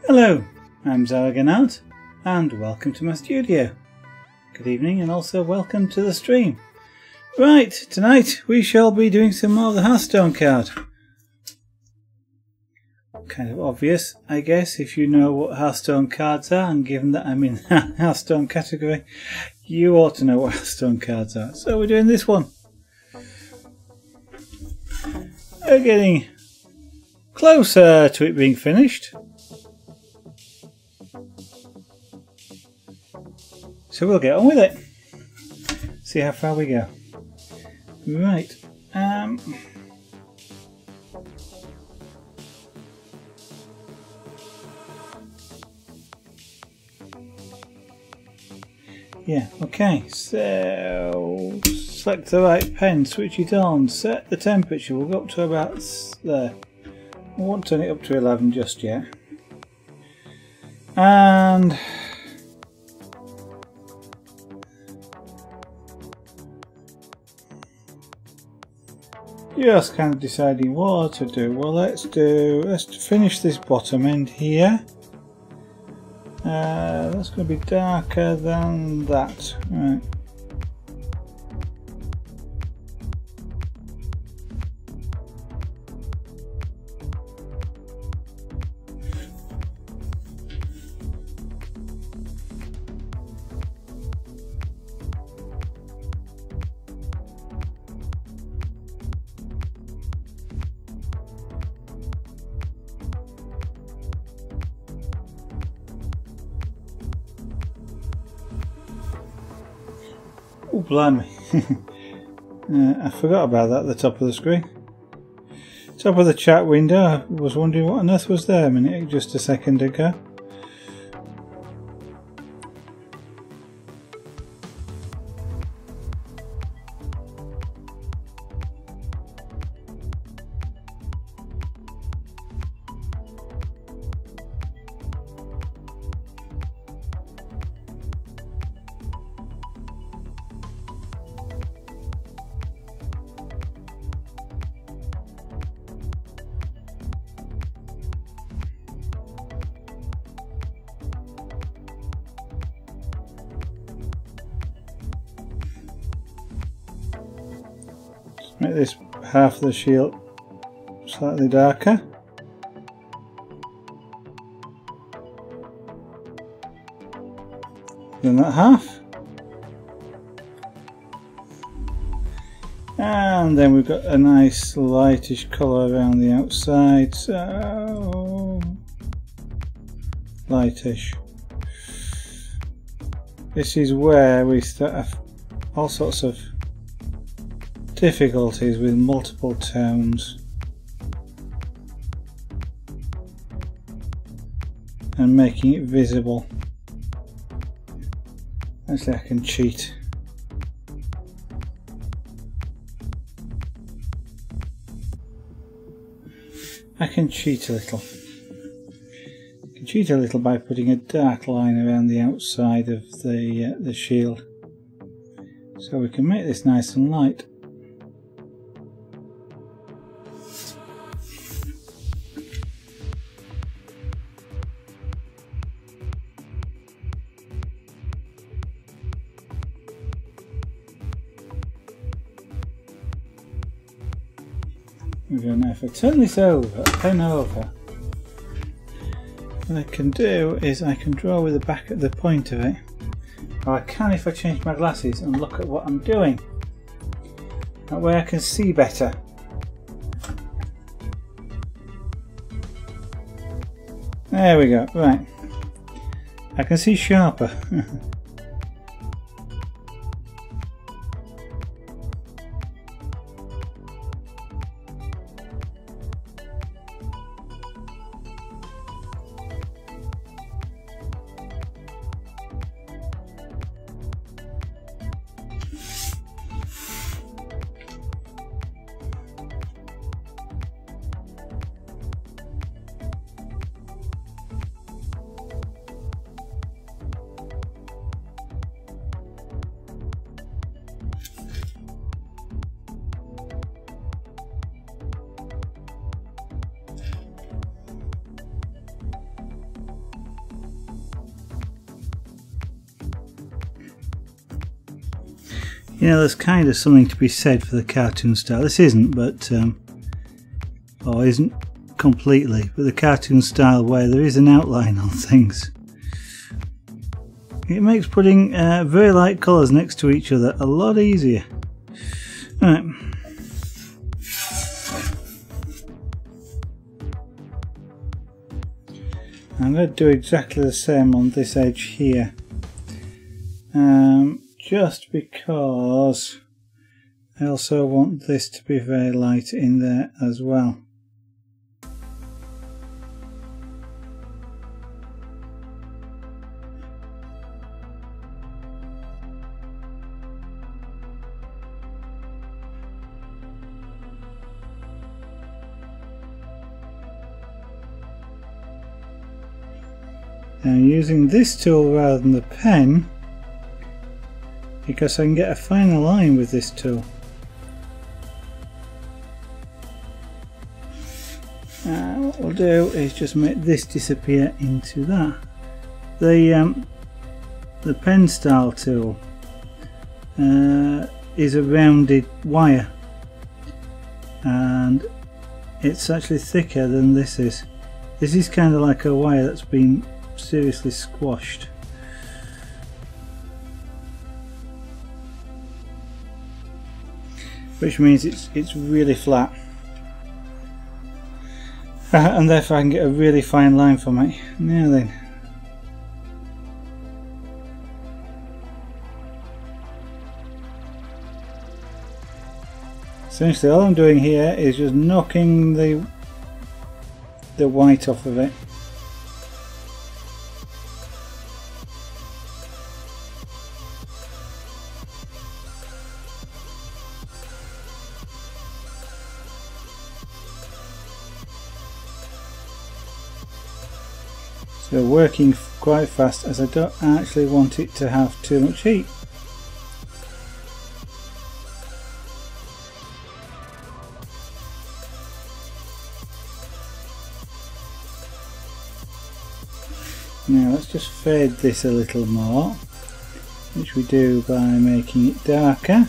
Hello, I'm Zaraganat, and welcome to my studio. Good evening, and also welcome to the stream. Right, tonight we shall be doing some more of the Hearthstone card. Kind of obvious, I guess, if you know what Hearthstone cards are, and given that I'm in the Hearthstone category, you ought to know what Hearthstone cards are. So we're doing this one. We're getting closer to it being finished. So we'll get on with it. See how far we go. Right. Yeah, okay. So select the right pen, switch it on, set the temperature. We'll go up to about there. We won't turn it up to 11 just yet. And just kind of deciding what to do. Well, let's finish this bottom end here. That's going to be darker than that. Right. Oh, blimey. I forgot about that at the top of the screen. Top of the chat window. I was wondering what on earth was there just a second ago. Make this half of the shield slightly darker. Then that half. And then we've got a nice lightish colour around the outside. So lightish. This is where we start all sorts of difficulties with multiple tones and making it visible. Actually, I can cheat. I can cheat a little. I can cheat a little by putting a dark line around the outside of the shield, so we can make this nice and light. Now if I turn this over, pen over, what I can do is I can draw with the back at the point of it, or I can if I change my glasses and look at what I'm doing. That way I can see better. There we go, right. I can see sharper. You know, there's kind of something to be said for the cartoon style. This isn't, but or isn't completely, but the cartoon style where there is an outline on things. It makes putting very light colours next to each other a lot easier. Right. I'm going to do exactly the same on this edge here. Just because I also want this to be very light in there as well. Now using this tool rather than the pen, because I can get a finer line with this tool. What we'll do is just make this disappear into that. The pen style tool is a rounded wire, and it's actually thicker than this is. This is kind of like a wire that's been seriously squashed. Which means it's really flat, and therefore I can get a really fine line from it. Now then, essentially all I'm doing here is just knocking the white off of it. So working quite fast, as I don't actually want it to have too much heat. Now let's just fade this a little more, which we do by making it darker.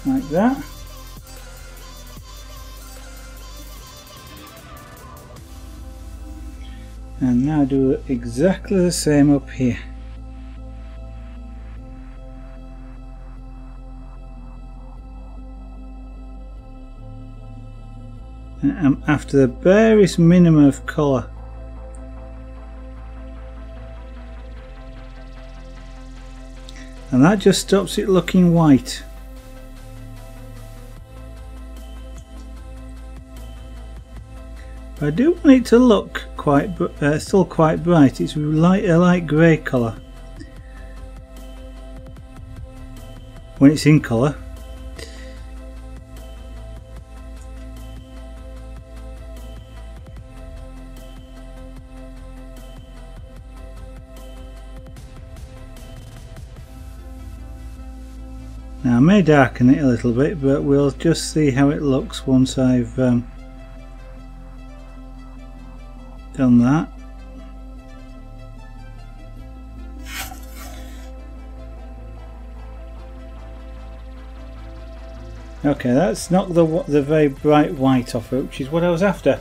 Like that. And now do exactly the same up here. And I'm after the barest minimum of colour. And that just stops it looking white. I do want it to look quite still quite bright. It's a light grey colour when it's in colour. Now I may darken it a little bit, but we'll just see how it looks once I've done that. Okay, that's knocked the very bright white off it, which is what I was after.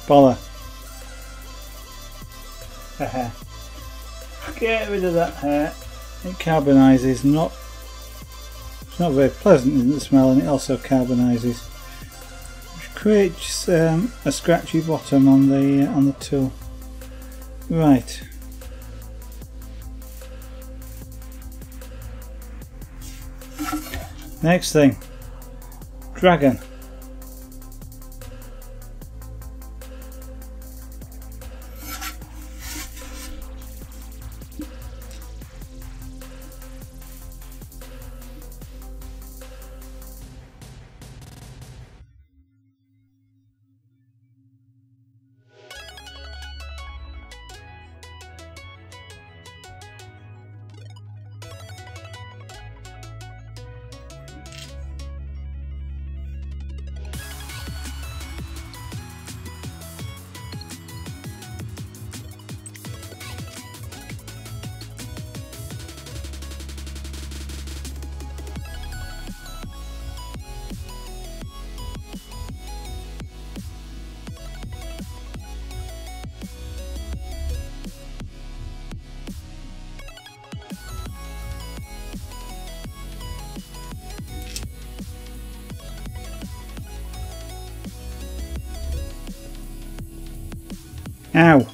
Bother. Hair. Get rid of that hair. It carbonises. It's not very pleasant in the smell, and it also carbonises, which creates a scratchy bottom on the tool. Right. Next thing. Dragon. Ow.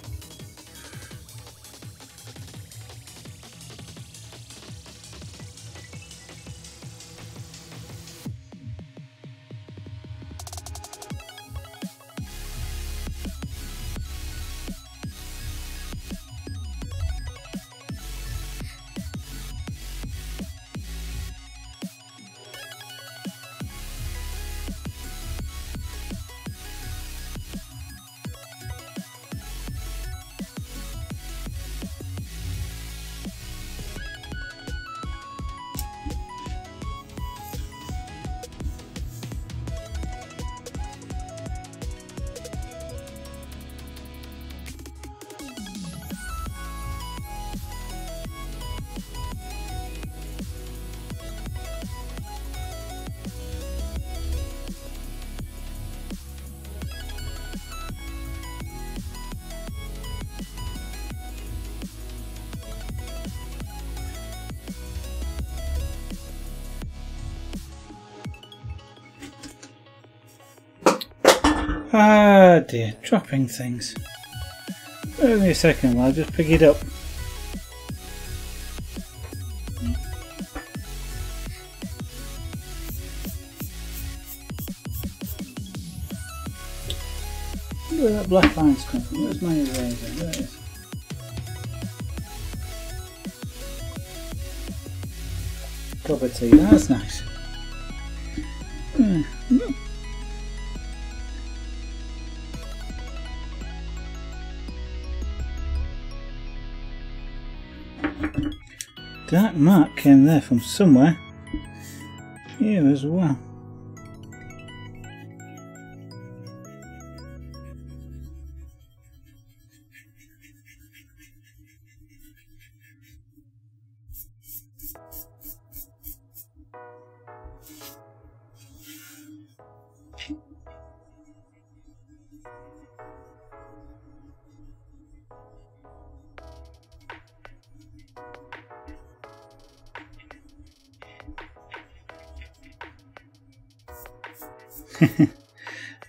Ah dear, dropping things. Wait me a second while I just pick it up. Where that black line's come from? Where's my eraser? There it is. Cup of tea, that's nice. That mark came there from somewhere here as well.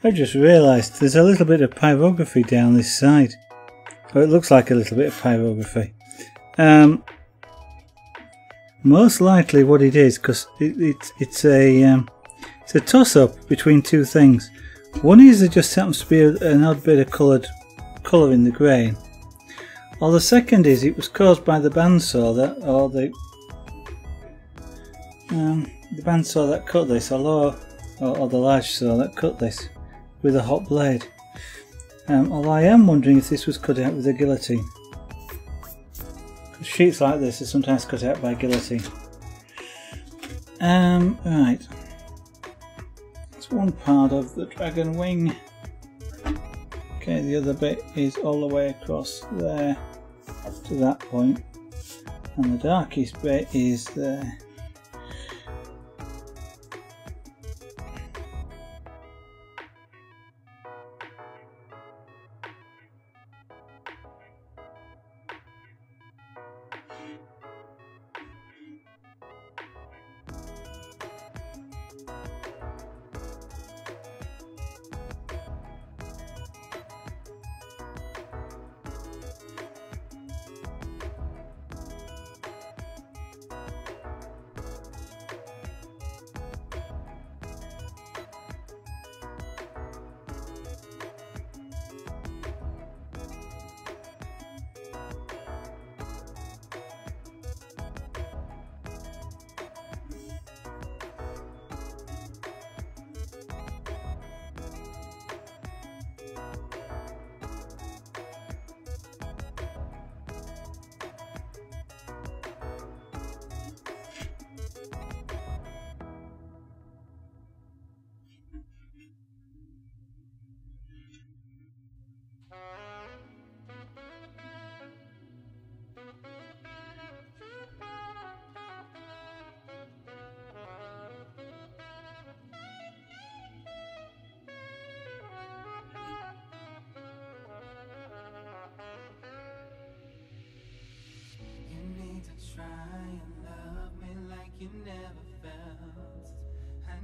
I just realised there's a little bit of pyrography down this side. Or it looks like a little bit of pyrography. Most likely what it is, because it's a toss-up between two things. One is there just happens to be an odd bit of colour in the grain. Or the second is it was caused by the bandsaw that, or the bandsaw that cut this, or the large saw that cut this with a hot blade. Although I am wondering if this was cut out with a guillotine. Sheets like this are sometimes cut out by guillotine. Right. That's one part of the dragon wing. Okay, the other bit is all the way across there to that point. And the darkest bit is there.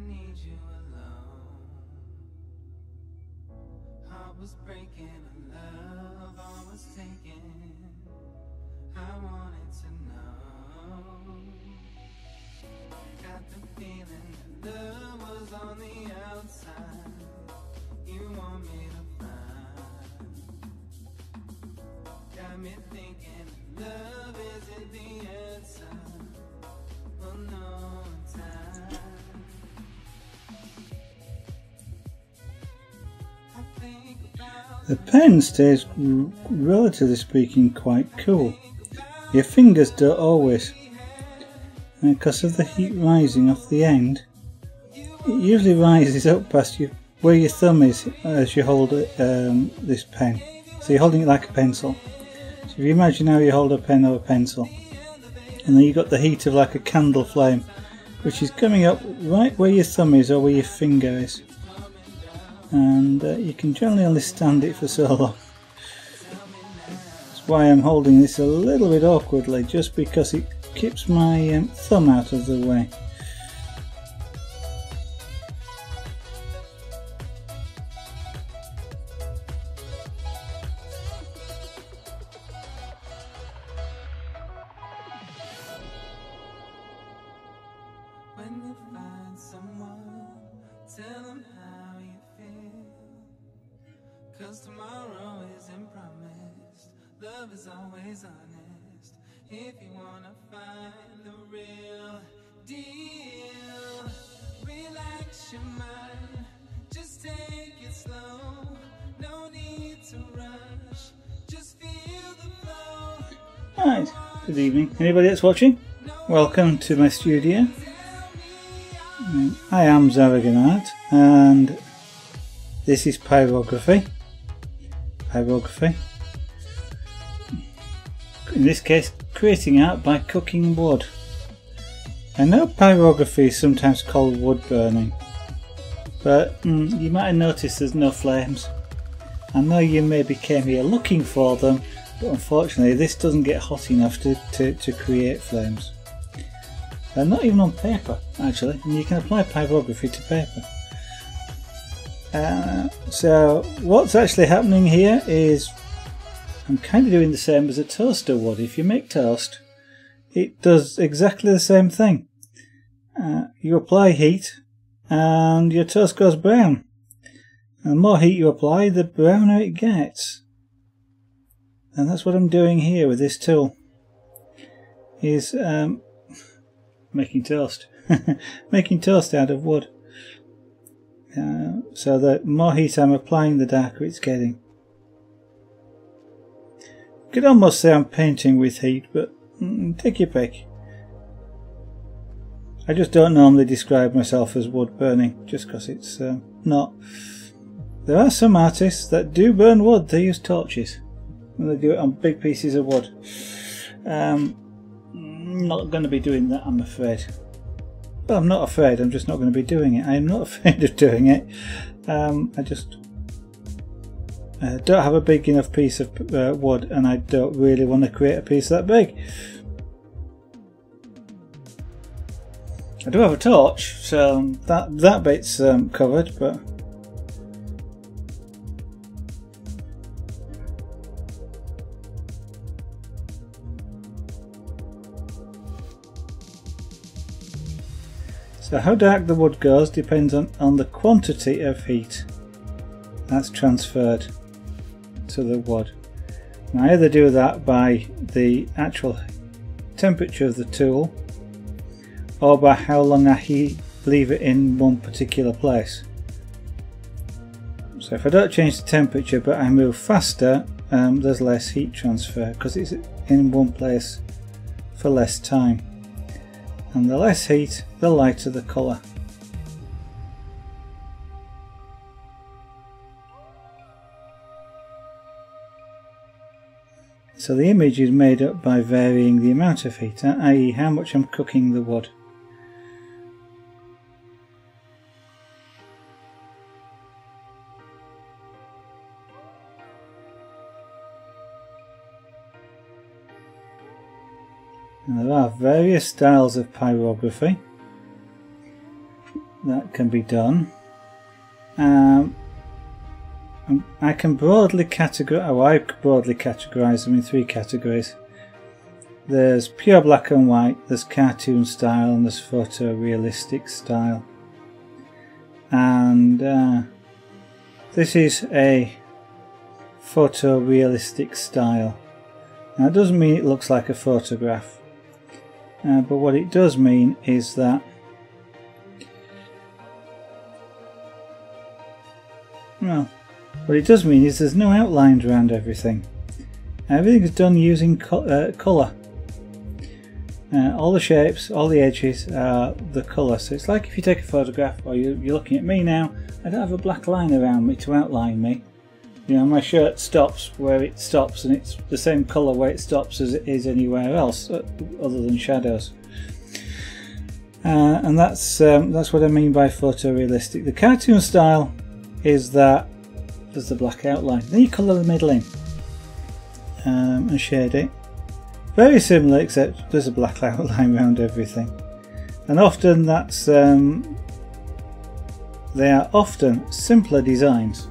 need you alone. Heart was breaking, love I was taking. I wanted to know. Got the feeling that love was on the outside. You want me to find. Got me thinking love isn't the answer. Well, no time. I think about The pen stays, relatively speaking, quite cool. Your fingers don't always. And because of the heat rising off the end, it usually rises up past you, where your thumb is as you hold this pen. So you're holding it like a pencil. So if you imagine how you hold a pen or a pencil, and then you've got the heat of like a candle flame, which is coming up right where your thumb is or where your finger is. And you can generally only stand it for so long. That's why I'm holding this a little bit awkwardly, just because it keeps my thumb out of the way. when you find someone, tell them how you feel. 'Cause tomorrow isn't promised, love is always honest. If you wanna find the real deal, relax your mind, just take it slow. No need to rush, just feel the flow. Right, good evening. Anybody that's watching? Welcome to my studio. I am Zaraganart, and this is Pyrography. In this case, creating art by cooking wood. I know pyrography is sometimes called wood burning, but you might have noticed there's no flames. I know you maybe came here looking for them, but unfortunately this doesn't get hot enough to create flames. Not even on paper, actually, and you can apply pyrography to paper. So what's actually happening here is I'm kind of doing the same as a toaster would. If you make toast, it does exactly the same thing. You apply heat and your toast goes brown. And the more heat you apply, the browner it gets. And that's what I'm doing here with this tool. Is making toast. Making toast out of wood. So the more heat I'm applying, the darker it's getting. You could almost say I'm painting with heat, but take your pick. I just don't normally describe myself as wood burning, just because it's not. There are some artists that do burn wood. They use torches, and they do it on big pieces of wood. Not going to be doing that, I'm afraid. Well, I'm not afraid, I'm just not going to be doing it. I am not afraid of doing it. I just don't have a big enough piece of wood, and I don't really want to create a piece that big. I do have a torch, so that bit's covered, but so how dark the wood goes depends on the quantity of heat that's transferred to the wood. And I either do that by the actual temperature of the tool or by how long I leave it in one particular place. So if I don't change the temperature but I move faster, there's less heat transfer because it's in one place for less time. And the less heat, the lighter the colour. So the image is made up by varying the amount of heat, i.e. how much I'm cooking the wood. And there are various styles of pyrography. that can be done. I can broadly categorize them in three categories. There's pure black and white, there's cartoon style, and there's photorealistic style. And this is a photorealistic style. Now it doesn't mean it looks like a photograph, but what it does mean is that what it does mean is there's no outlines around everything. Everything is done using colour. All the shapes, all the edges are the colour. So it's like if you take a photograph, or you're looking at me now, I don't have a black line around me to outline me. You know, my shirt stops where it stops, and it's the same colour where it stops as it is anywhere else, other than shadows. And that's what I mean by photorealistic. The cartoon style is that there's the black outline. Then you colour the middle in and shade it. Very similar, except there's a black outline around everything. And often that's they are often simpler designs.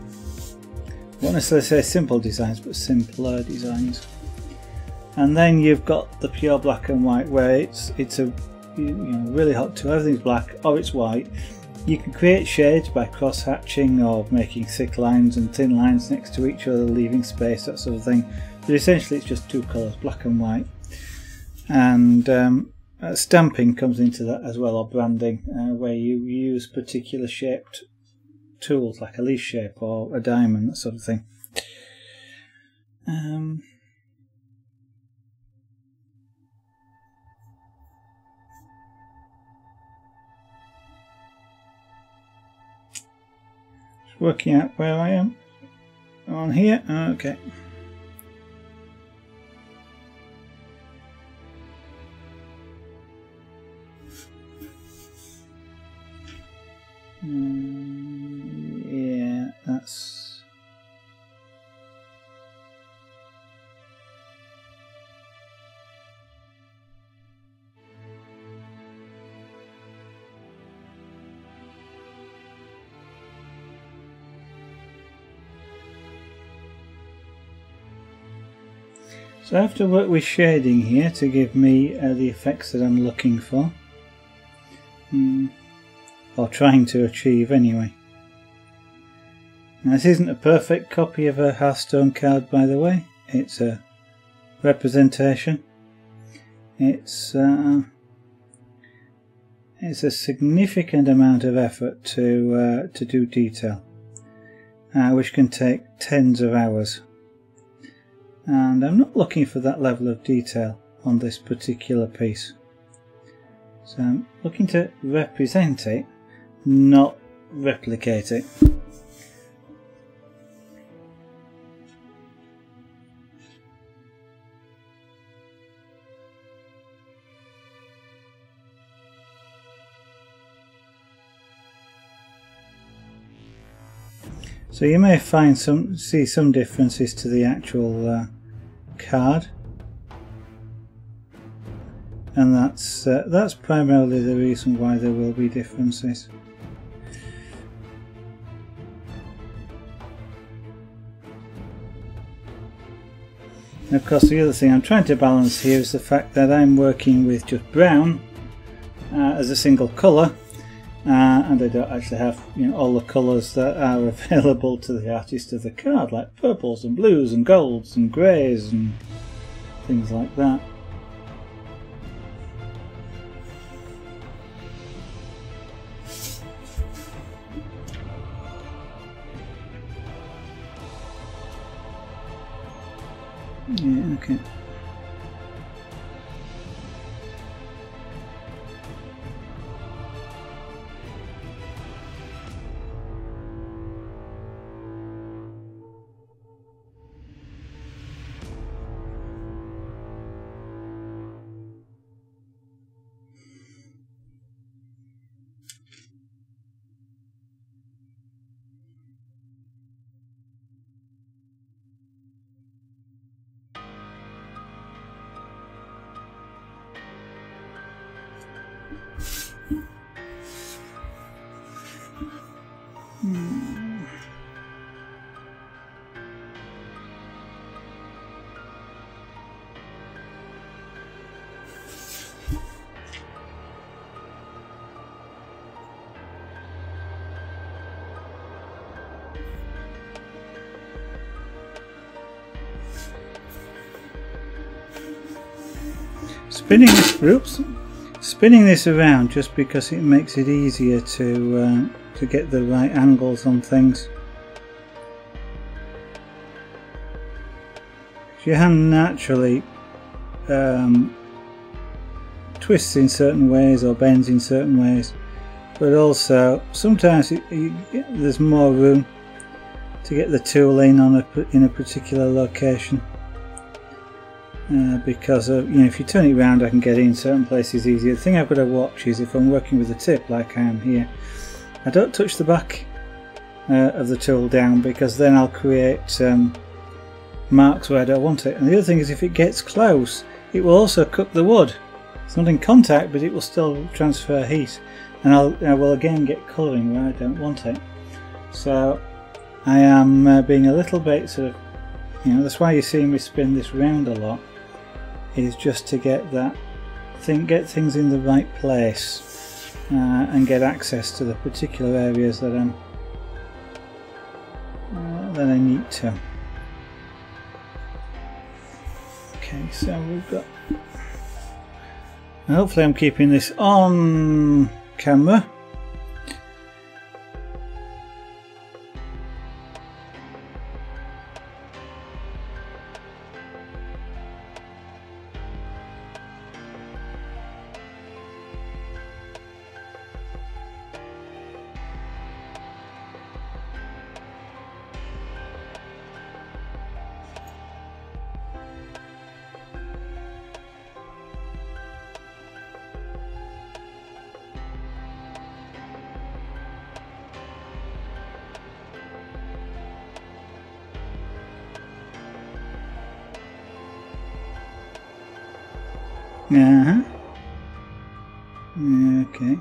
I won't necessarily say simple designs, but simpler designs. And then you've got the pure black and white, where it's a really hot to everything's black or it's white. You can create shades by cross-hatching or making thick lines and thin lines next to each other, leaving space, that sort of thing. But essentially it's just two colours, black and white. And stamping comes into that as well, or branding, where you use particular shaped tools like a leaf shape or a diamond, that sort of thing. Working out where I am on here. Okay. Yeah, that's so I have to work with shading here to give me the effects that I'm looking for. Or trying to achieve anyway. Now, this isn't a perfect copy of a Hearthstone card, by the way. It's a representation. It's a significant amount of effort to do detail, which can take tens of hours. And I'm not looking for that level of detail on this particular piece. So I'm looking to represent it, not replicate it. So you may see some differences to the actual card, and that's primarily the reason why there will be differences. And of course, the other thing I'm trying to balance here is the fact that I'm working with just brown as a single colour, and I don't actually have all the colours that are available to the artist of the card, like purples and blues and golds and greys and things like that. Yeah, okay. Spinning this around just because it makes it easier to get the right angles on things. Your hand naturally twists in certain ways or bends in certain ways, but also sometimes there's more room to get the tool in a particular location. Because of, if you turn it around, I can get in certain places easier. The thing I've got to watch is if I'm working with the tip like I am here, I don't touch the back of the tool down, because then I'll create marks where I don't want it. And the other thing is, if it gets close, it will also cook the wood. It's not in contact, but it will still transfer heat, and I will again get colouring where I don't want it. So I am being a little bit sort of, that's why you see me spin this round a lot, is just to get get things in the right place and get access to the particular areas that I need to. Okay, so we've got. Hopefully, I'm keeping this on camera. Okay.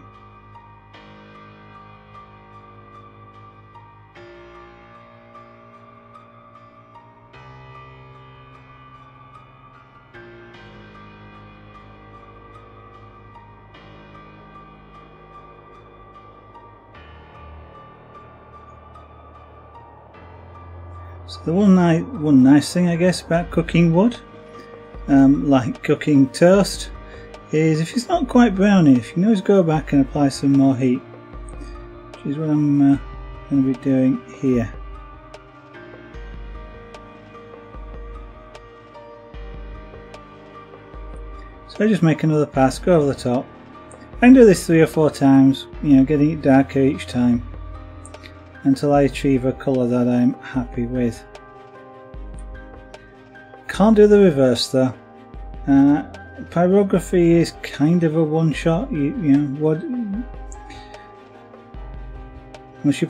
So the one nice thing, I guess, about cooking wood, like cooking toast, is if it's not quite brown enough, you can always go back and apply some more heat, which is what I'm going to be doing here. So I just make another pass, go over the top. I can do this 3 or 4 times, getting it darker each time, until I achieve a colour that I'm happy with. Can't do the reverse though. Pyrography is kind of a one-shot. Once you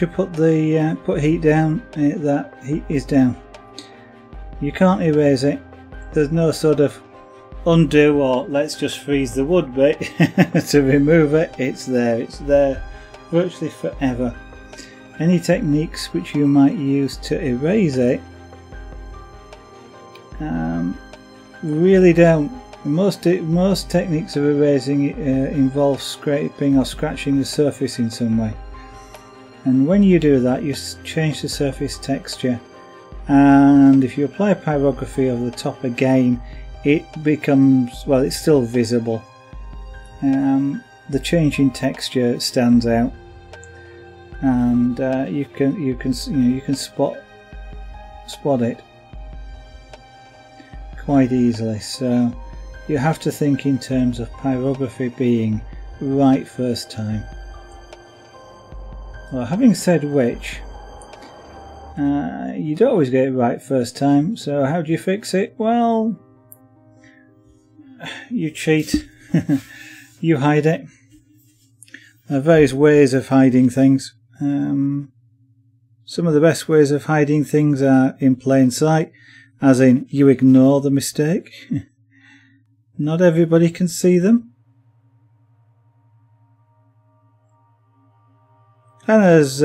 put heat down, that heat is down. You can't erase it. There's no sort of undo or let's just freeze the wood bit to remove it. It's there. It's there virtually forever. Any techniques which you might use to erase it really don't. Most techniques of erasing involve scraping or scratching the surface in some way, and when you do that, you change the surface texture, and if you apply pyrography over the top again, it becomes, well, it's still visible. The change in texture stands out, and you can spot it quite easily. So you have to think in terms of pyrography being right first time. Well, having said which, you don't always get it right first time, so how do you fix it? Well, you cheat. You hide it. There are various ways of hiding things. Some of the best ways of hiding things are in plain sight, as in you ignore the mistake. Not everybody can see them. And as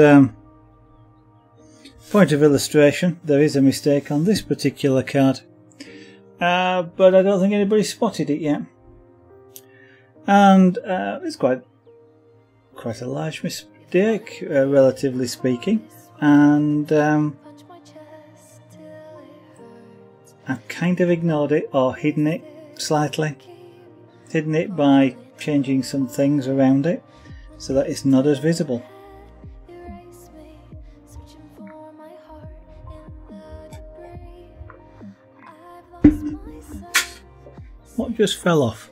point of illustration, there is a mistake on this particular card, but I don't think anybody spotted it yet. And it's quite a large mistake, relatively speaking, and I've kind of ignored it or hidden it slightly. Hidden it by changing some things around it so that it's not as visible. What just fell off?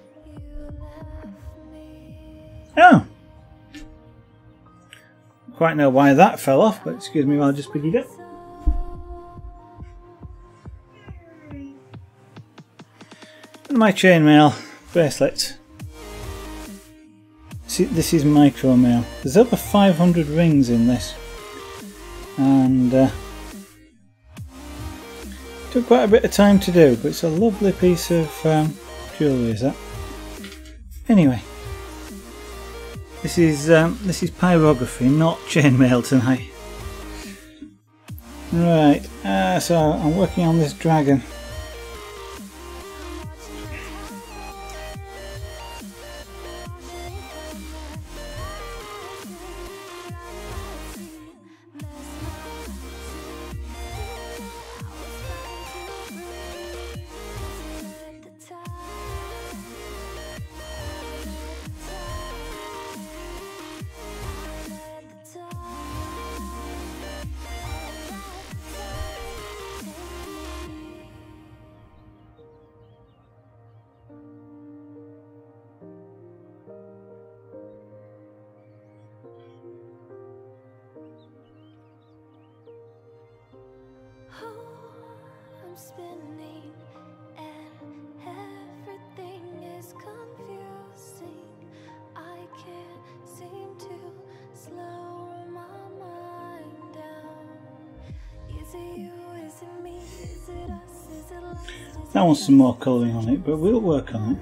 Oh! Quite know why that fell off, but excuse me while I just pick it up. And my chainmail bracelet. See, this is micro mail. There's over 500 rings in this, and took quite a bit of time to do, but it's a lovely piece of jewellery, is that? Anyway, this is pyrography, not chainmail tonight. Right, so I'm working on this dragon. I'm spinning and everything is confusing. I can't seem to slow my mind down. Is it you, is it me, is it us, is it lost, is That wants some more colouring on it, but we'll work on it.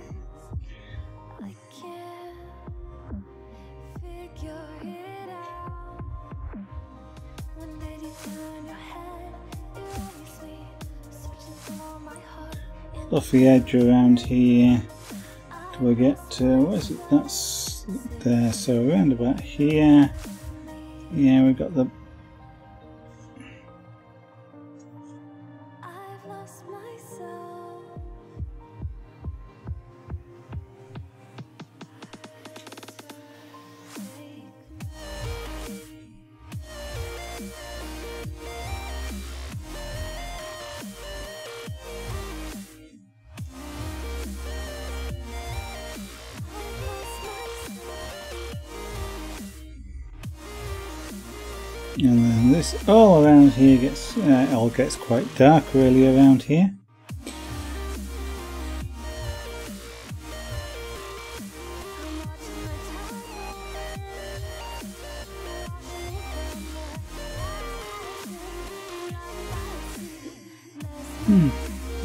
I can't figure it out. When did you turn your head? It always me, searching for my heart. Fluffy edge around here. Do we get what is it? That's there. So around about here. Yeah, we've got the. I've lost myself. And then this all around here gets it all gets quite dark really around here.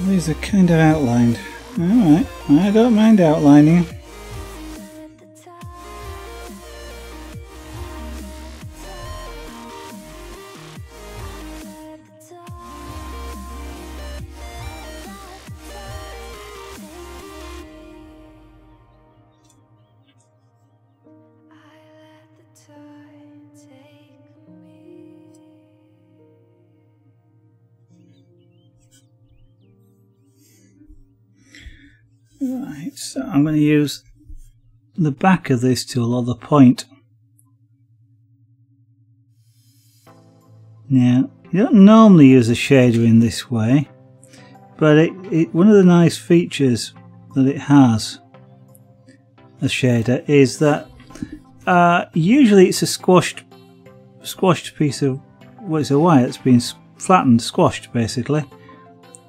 These are kind of outlined. Alright, I don't mind outlining. Right, so I'm going to use the back of this tool, or the point. Now, you don't normally use a shader in this way, but one of the nice features that it has, a shader, is that usually it's a squashed piece of, well, it's a wire that's been flattened, squashed basically.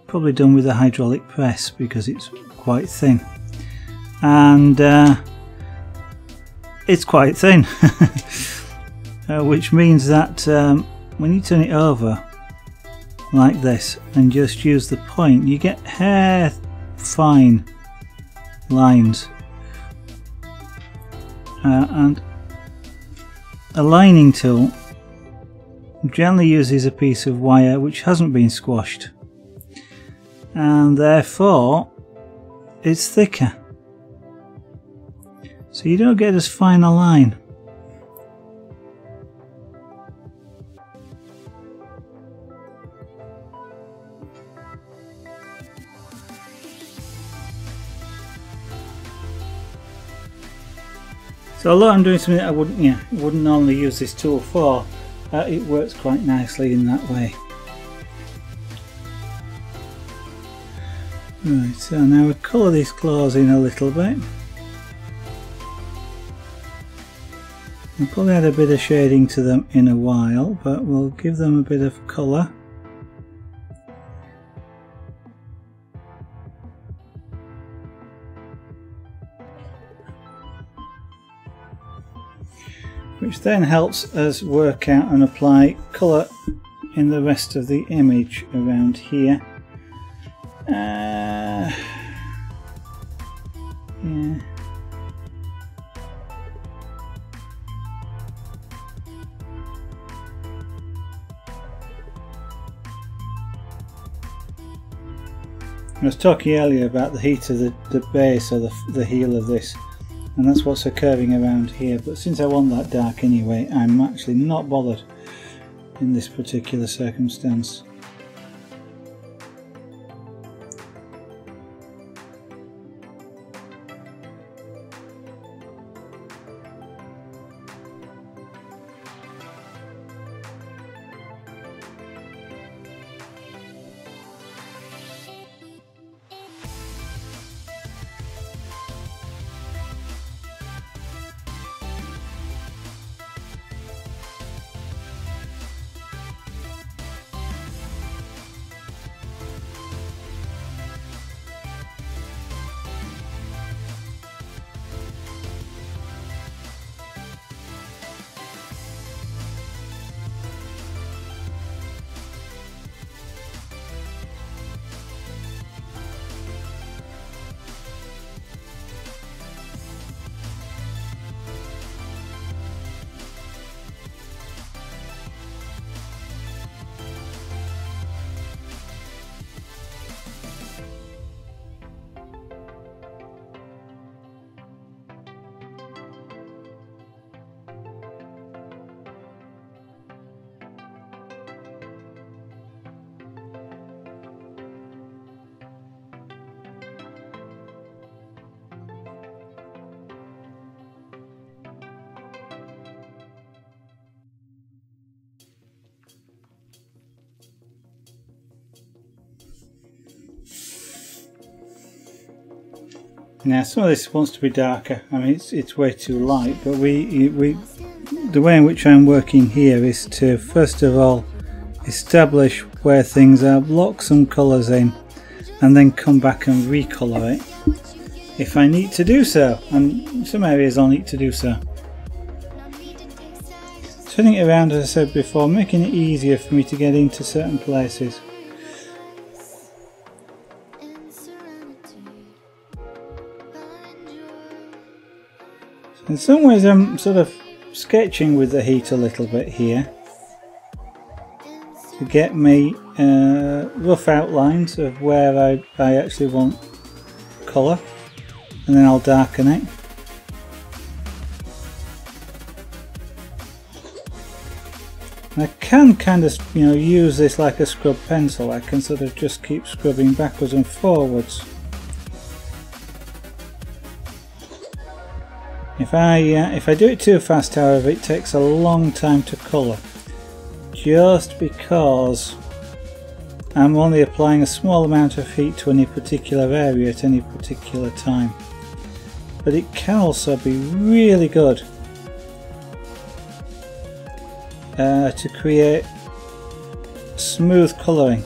Probably done with a hydraulic press because it's quite thin, and it's quite thin, which means that when you turn it over like this and just use the point, you get hair fine lines, and a lining tool generally uses a piece of wire which hasn't been squashed, and therefore it's thicker, so you don't get as fine a line. So although I'm doing something that I wouldn't normally use this tool for, it works quite nicely in that way. Right, so now we colour these claws in a little bit. We'll probably add a bit of shading to them in a while, but we'll give them a bit of colour. Which then helps us work out and apply colour in the rest of the image around here. Yeah. I was talking earlier about the heat of the base or the heel of this, and that's what's occurring around here, but since I want that dark anyway, I'm actually not bothered in this particular circumstance. Now some of this wants to be darker. I mean it's way too light, but the way in which I'm working here is to first of all establish where things are, block some colours in, and then come back and recolour it if I need to do so, and some areas I'll need to do so. Turning it around, as I said before, making it easier for me to get into certain places. In some ways I'm sort of sketching with the heat a little bit here to get me rough outlines of where I actually want colour, and then I'll darken it. I can kind of use this like a scrub pencil. I can sort of just keep scrubbing backwards and forwards. If I do it too fast, however, it takes a long time to colour, just because I'm only applying a small amount of heat to any particular area at any particular time. But it can also be really good to create smooth colouring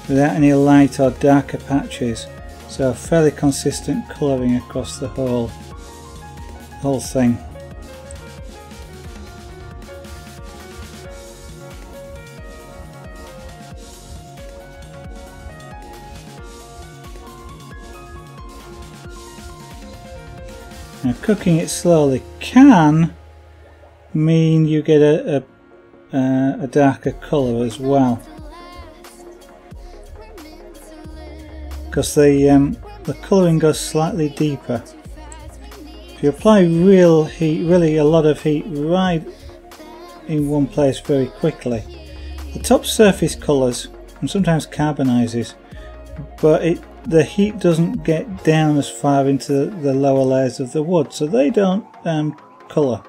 without any light or darker patches. So fairly consistent colouring across the whole thing. Now, cooking it slowly can mean you get a darker colour as well, because the colouring goes slightly deeper. If you apply real heat, really a lot of heat right in one place very quickly, the top surface colours and sometimes carbonises, but the heat doesn't get down as far into the lower layers of the wood, so they don't colour.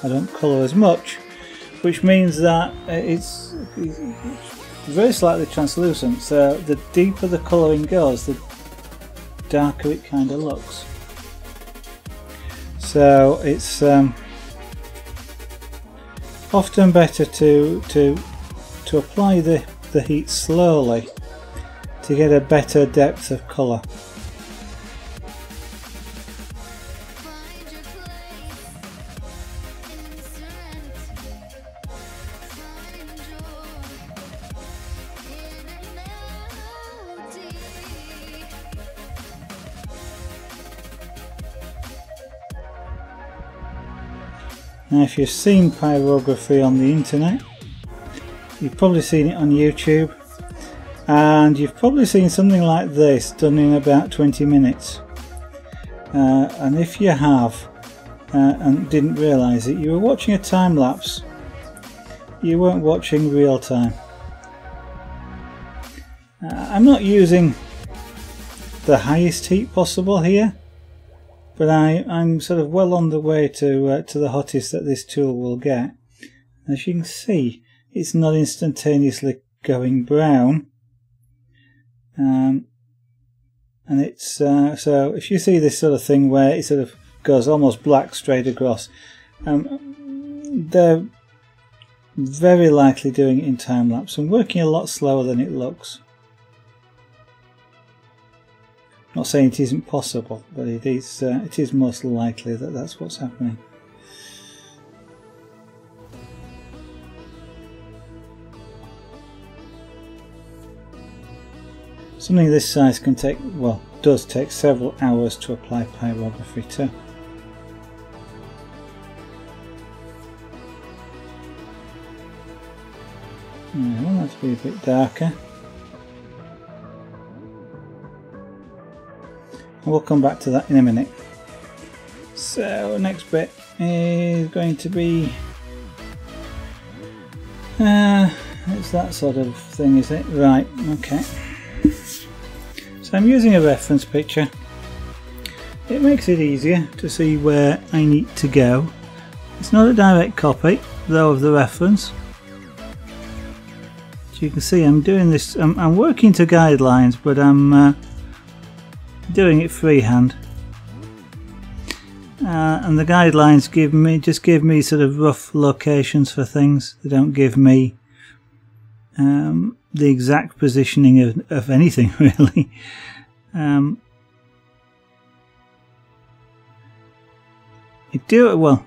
I don't colour as much, which means that it's very slightly translucent, so the deeper the colouring goes, the darker it kind of looks. So it's often better to apply the heat slowly to get a better depth of colour. Now, if you've seen pyrography on the internet, you've probably seen it on YouTube, and you've probably seen something like this done in about 20 minutes. And if you have and didn't realise it, you were watching a time lapse. You weren't watching real time. I'm not using the highest heat possible here, but I'm sort of well on the way to the hottest that this tool will get. As you can see, it's not instantaneously going brown, and it's so if you see this sort of thing where it sort of goes almost black straight across, they're very likely doing it in time lapse and working a lot slower than it looks. Not saying it isn't possible, but it is most likely that that's what's happening. Something this size can take, well, does take several hours to apply pyrography to. I want that to be a bit darker. We'll come back to that in a minute. So next bit is going to be it's that sort of thing, is it? Right, okay. So I'm using a reference picture. It makes it easier to see where I need to go. It's not a direct copy though of the reference. As you can see, I'm doing this, I'm working to guidelines, but I'm doing it freehand, and the guidelines just give me sort of rough locations for things. They don't give me the exact positioning of anything really.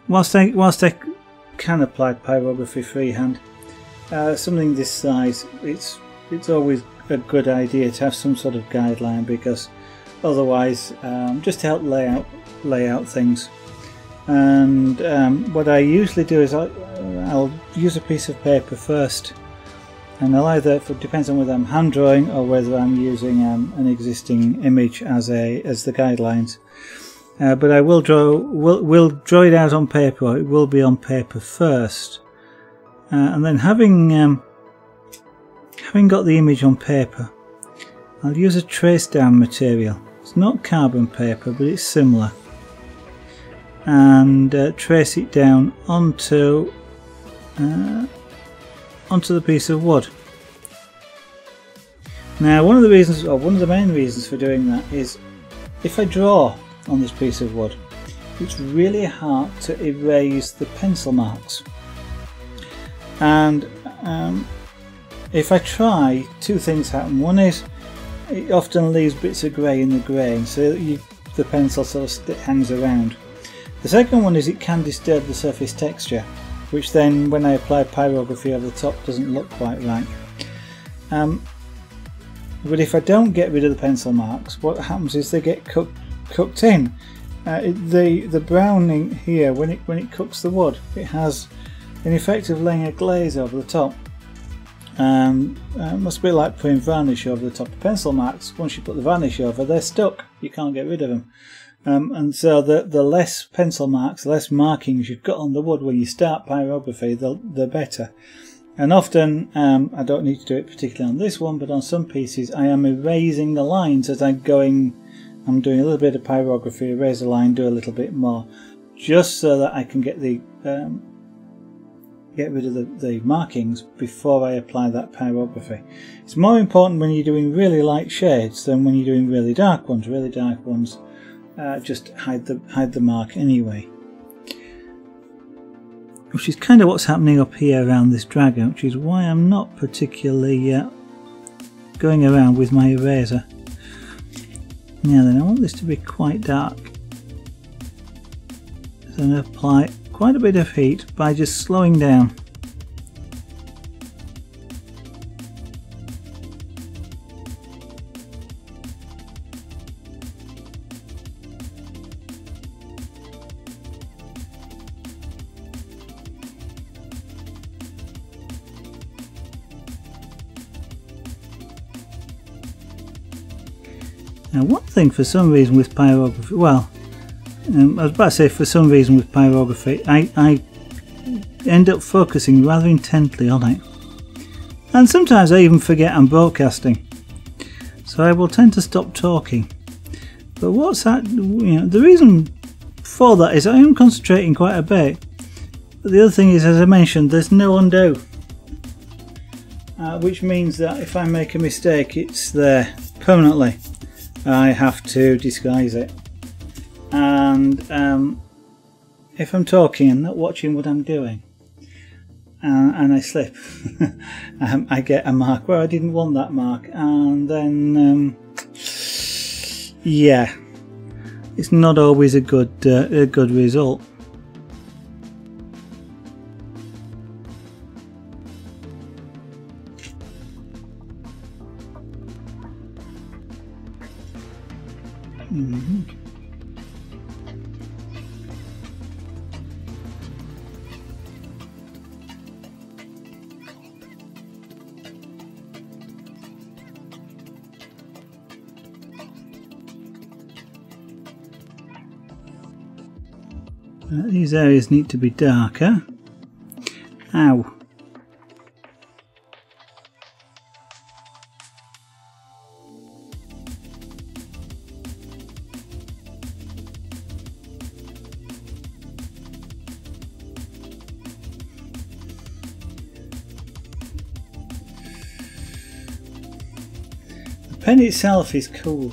Whilst I can apply pyrography freehand, something this size, it's always a good idea to have some sort of guideline, because otherwise, just to help lay out things. And what I usually do is I'll use a piece of paper first, and I'll either, it depends on whether I'm hand drawing or whether I'm using an existing image as the guidelines. But I will draw it out on paper, or it will be on paper first, and then having got the image on paper, I'll use a trace down material. It's not carbon paper, but it's similar, and trace it down onto the piece of wood. Now, one of the main reasons for doing that is if I draw on this piece of wood, it's really hard to erase the pencil marks, and if I try, two things happen. One is it often leaves bits of grey in the grain, so the pencil sort of hangs around. The second one is it can disturb the surface texture, which then when I apply pyrography over the top doesn't look quite right. But if I don't get rid of the pencil marks, what happens is they get cooked in, the browning here, when it cooks the wood, it has an effect of laying a glaze over the top. Must be like putting varnish over the top of pencil marks. Once you put the varnish over, they're stuck. You can't get rid of them. And so the less pencil marks, the less markings you've got on the wood when you start pyrography, the better. And often, I don't need to do it particularly on this one, but on some pieces I am erasing the lines as I'm doing a little bit of pyrography, erase a line, do a little bit more, just so that I can get rid of the markings before I apply that pyrography. It's more important when you're doing really light shades than when you're doing really dark ones. Really dark ones just hide the mark anyway. Which is kind of what's happening up here around this dragon, which is why I'm not particularly going around with my eraser. Now then, I want this to be quite dark. So I'm going to apply quite a bit of heat by just slowing down. Now one thing for some reason with pyrography, well, I was about to say for some reason with pyrography, I end up focusing rather intently on it. And sometimes I even forget I'm broadcasting. So I will tend to stop talking. But what's that, the reason for that is I am concentrating quite a bit. But the other thing is, as I mentioned, there's no undo. Which means that if I make a mistake, it's there permanently. I have to disguise it. And if I'm talking and not watching what I'm doing, and I slip, I get a mark where I didn't want that mark, and then yeah, it's not always a good result. These areas need to be darker. Ow. The pen itself is cool.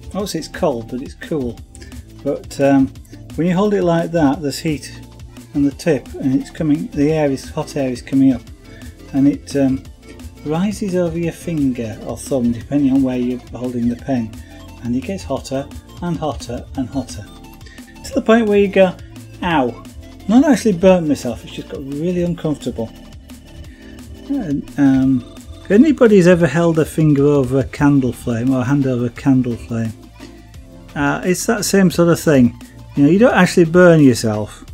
Obviously it's cold, but it's cool. But when you hold it like that, there's heat on the tip, and it's coming. Hot air is coming up, and it rises over your finger or thumb, depending on where you're holding the pen, and it gets hotter and hotter and hotter, to the point where you go, "Ow!" Not actually burnt myself; it's just got really uncomfortable. And, if anybody's ever held a finger over a candle flame or a hand over a candle flame, it's that same sort of thing. You don't actually burn yourself,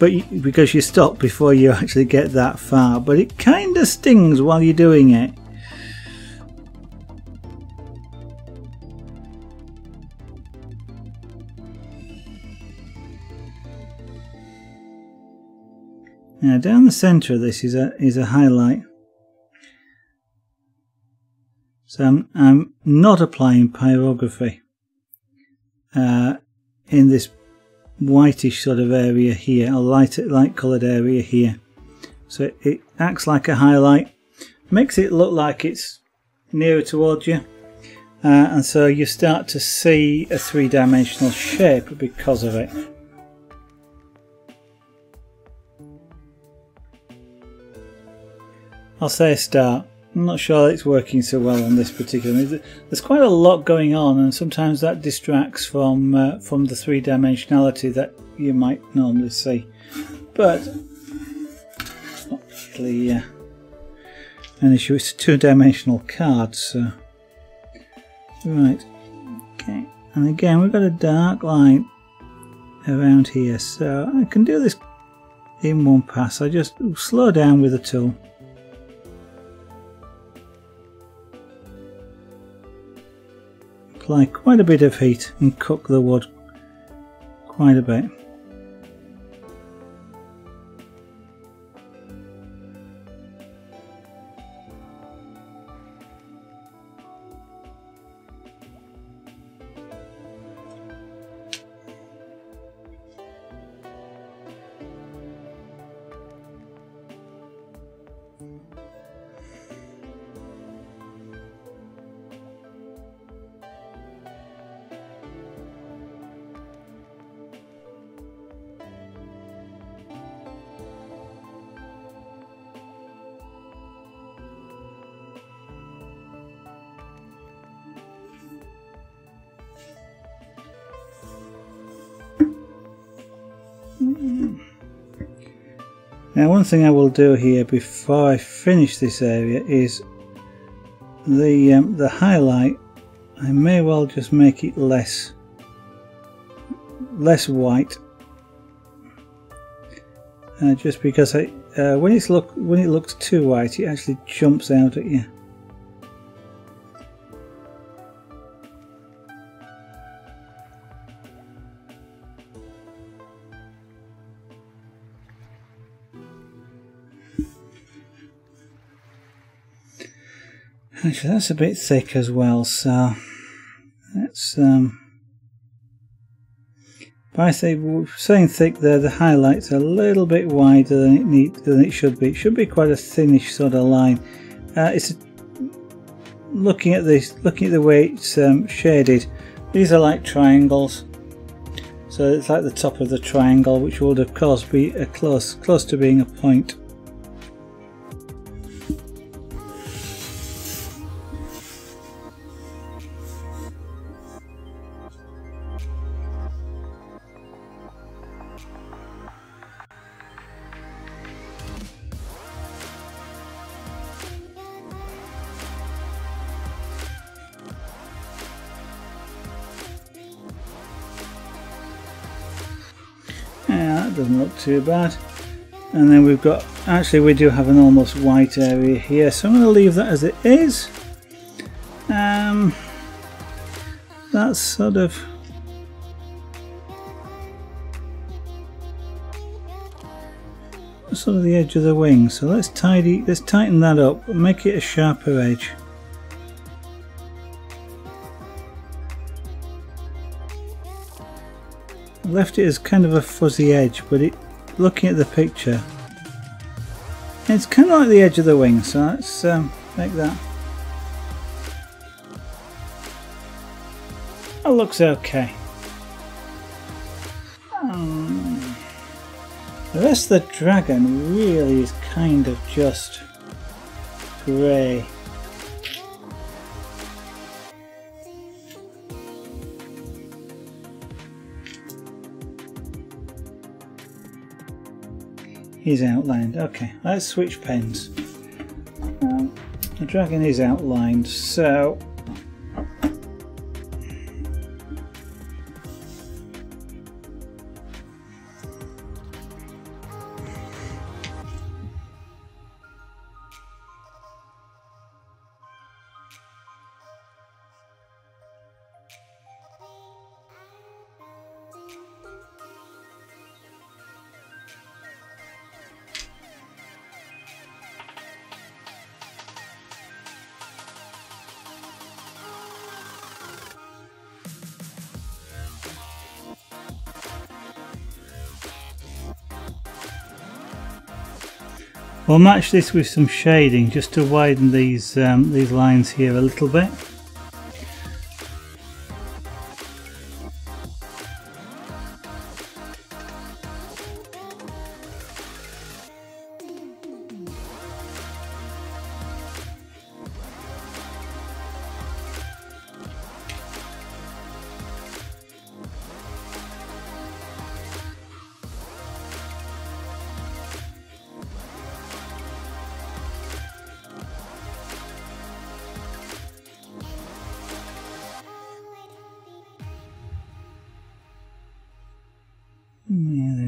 but because you stop before you actually get that far, but it kind of stings while you're doing it. Now down the centre of this is a highlight. So I'm not applying pyrography in this whitish sort of area here, a light coloured area here. So it acts like a highlight, makes it look like it's nearer towards you, and so you start to see a three-dimensional shape because of it. I'll say a start. I'm not sure it's working so well on this particular. There's quite a lot going on, and sometimes that distracts from the three-dimensionality that you might normally see. But it's not particularly an issue. It's a two-dimensional card, so right. Okay, and again we've got a dark line around here, so I can do this in one pass. I just slow down with the tool. Apply quite a bit of heat and cook the wood quite a bit. Now, one thing I will do here before I finish this area is the highlight. I may well just make it less white, just because when it looks too white, it actually jumps out at you. Actually, that's a bit thick as well, so let's by saying thick there, the highlight's a little bit wider than it should be. It should be quite a thinnish sort of line. Looking at the way it's shaded, these are like triangles, so it's like the top of the triangle, which would of course be close to being a point. Yeah, that doesn't look too bad. And then we do have an almost white area here, so I'm going to leave that as it is. That's sort of the edge of the wing, so let's tighten that up and make it a sharper edge. I left it as kind of a fuzzy edge, but looking at the picture, it's kind of like the edge of the wing, so let's make that. That looks okay. The rest of the dragon really is kind of just grey. He's outlined. Okay, let's switch pens. The dragon is outlined, so we'll match this with some shading just to widen these lines here a little bit.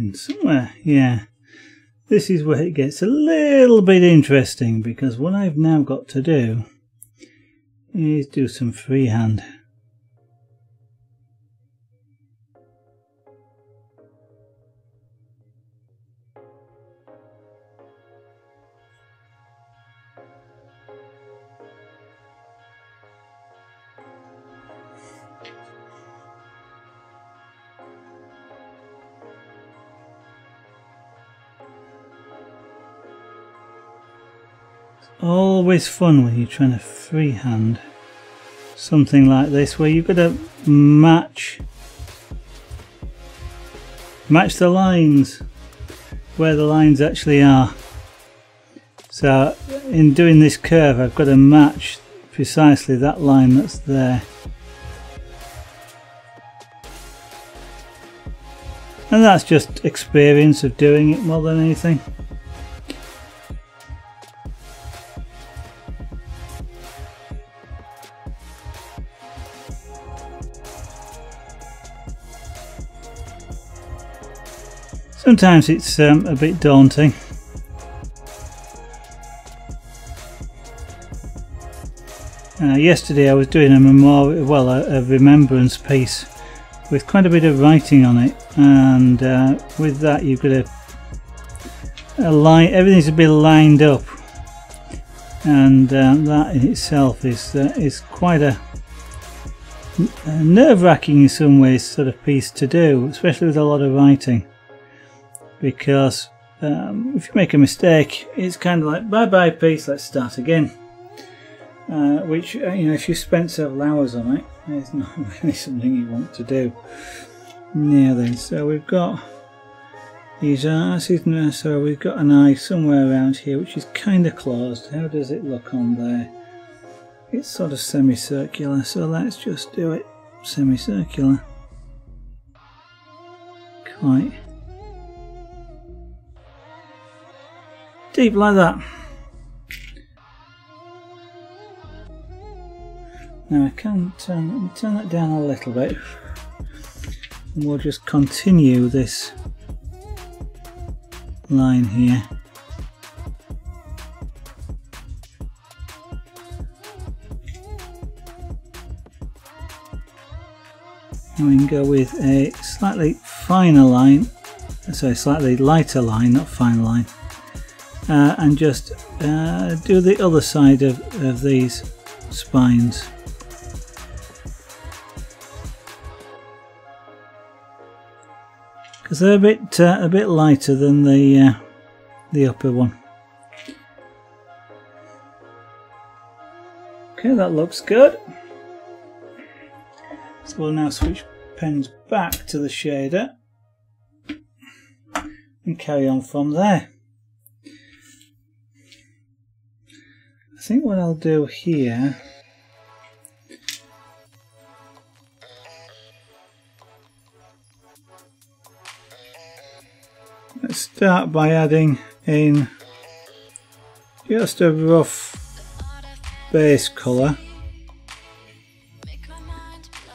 line somewhere. Yeah, this is where it gets a little bit interesting, because what I've now got to do is do some freehand. Always fun when you're trying to freehand something like this, where you've got to match the lines where the lines actually are. So in doing this curve, I've got to match precisely that line that's there. And that's just experience of doing it more than anything. Sometimes it's a bit daunting. Yesterday I was doing a memorial, well, a remembrance piece with quite a bit of writing on it, and with that you've got a line. Everything's a bit lined up, and that in itself is quite a nerve-wracking in some ways sort of piece to do, especially with a lot of writing. Because if you make a mistake, it's kind of like bye bye piece, let's start again. Which you know, if you spent several hours on it, it's not really something you want to do. Yeah, then so we've got these eyes, so we've got an eye somewhere around here, which is kind of closed. How does it look on there? It's sort of semicircular, so let's just do it semicircular. Quite deep like that. Now I can turn that down a little bit, and we'll just continue this line here. And we can go with a slightly finer line, sorry, slightly lighter line, not fine line. And just do the other side of these spines. Because they're a bit lighter than the upper one. Okay, that looks good. So we'll now switch pens back to the shader and carry on from there. I think what I'll do here let's start by adding in just a rough base colour,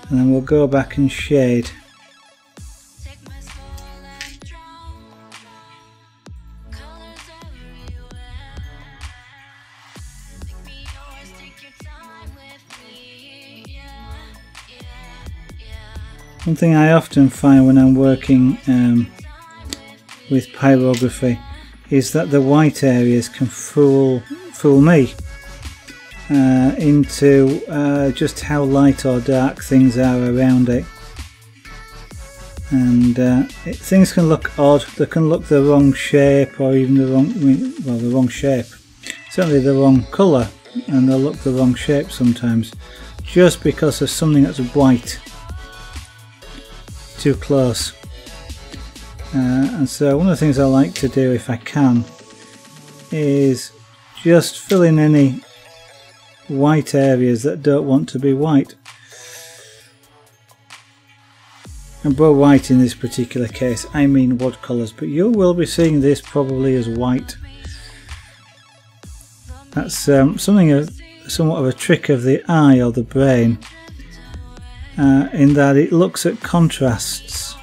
and then we'll go back and shade. One thing I often find when I'm working with pyrography is that the white areas can fool me into just how light or dark things are around it, and things can look odd. They can look the wrong shape, or even the wrong shape, certainly the wrong colour, and they'll look the wrong shape sometimes just because of something that's white too close. And so one of the things I like to do, if I can, is just fill in any white areas that don't want to be white. And by white in this particular case I mean wood colours, but you will be seeing this probably as white. That's somewhat of a trick of the eye or the brain, in that it looks at contrasts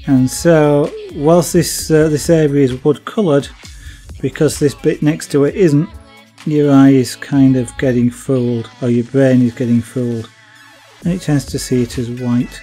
And so whilst this area is wood coloured, because this bit next to it isn't, your eye is kind of getting fooled, or your brain is getting fooled, and it tends to see it as white.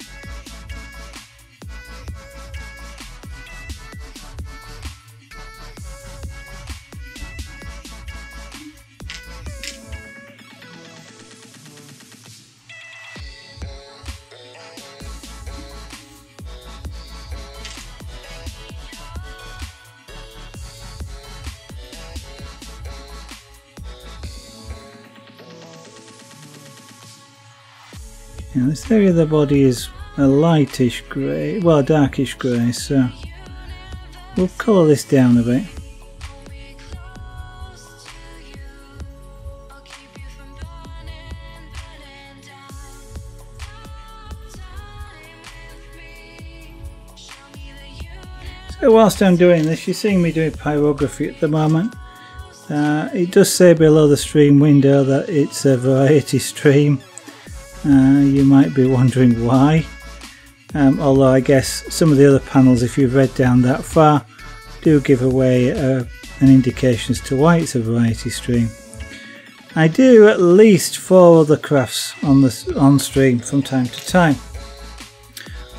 Now this area of the body is a lightish grey, well, darkish grey, so we'll colour this down a bit. So whilst I'm doing this, you're seeing me doing pyrography at the moment. It does say below the stream window that it's a variety stream. You might be wondering why, although I guess some of the other panels, if you've read down that far, do give away an indication as to why it's a variety stream. I do at least 4 other crafts on stream from time to time.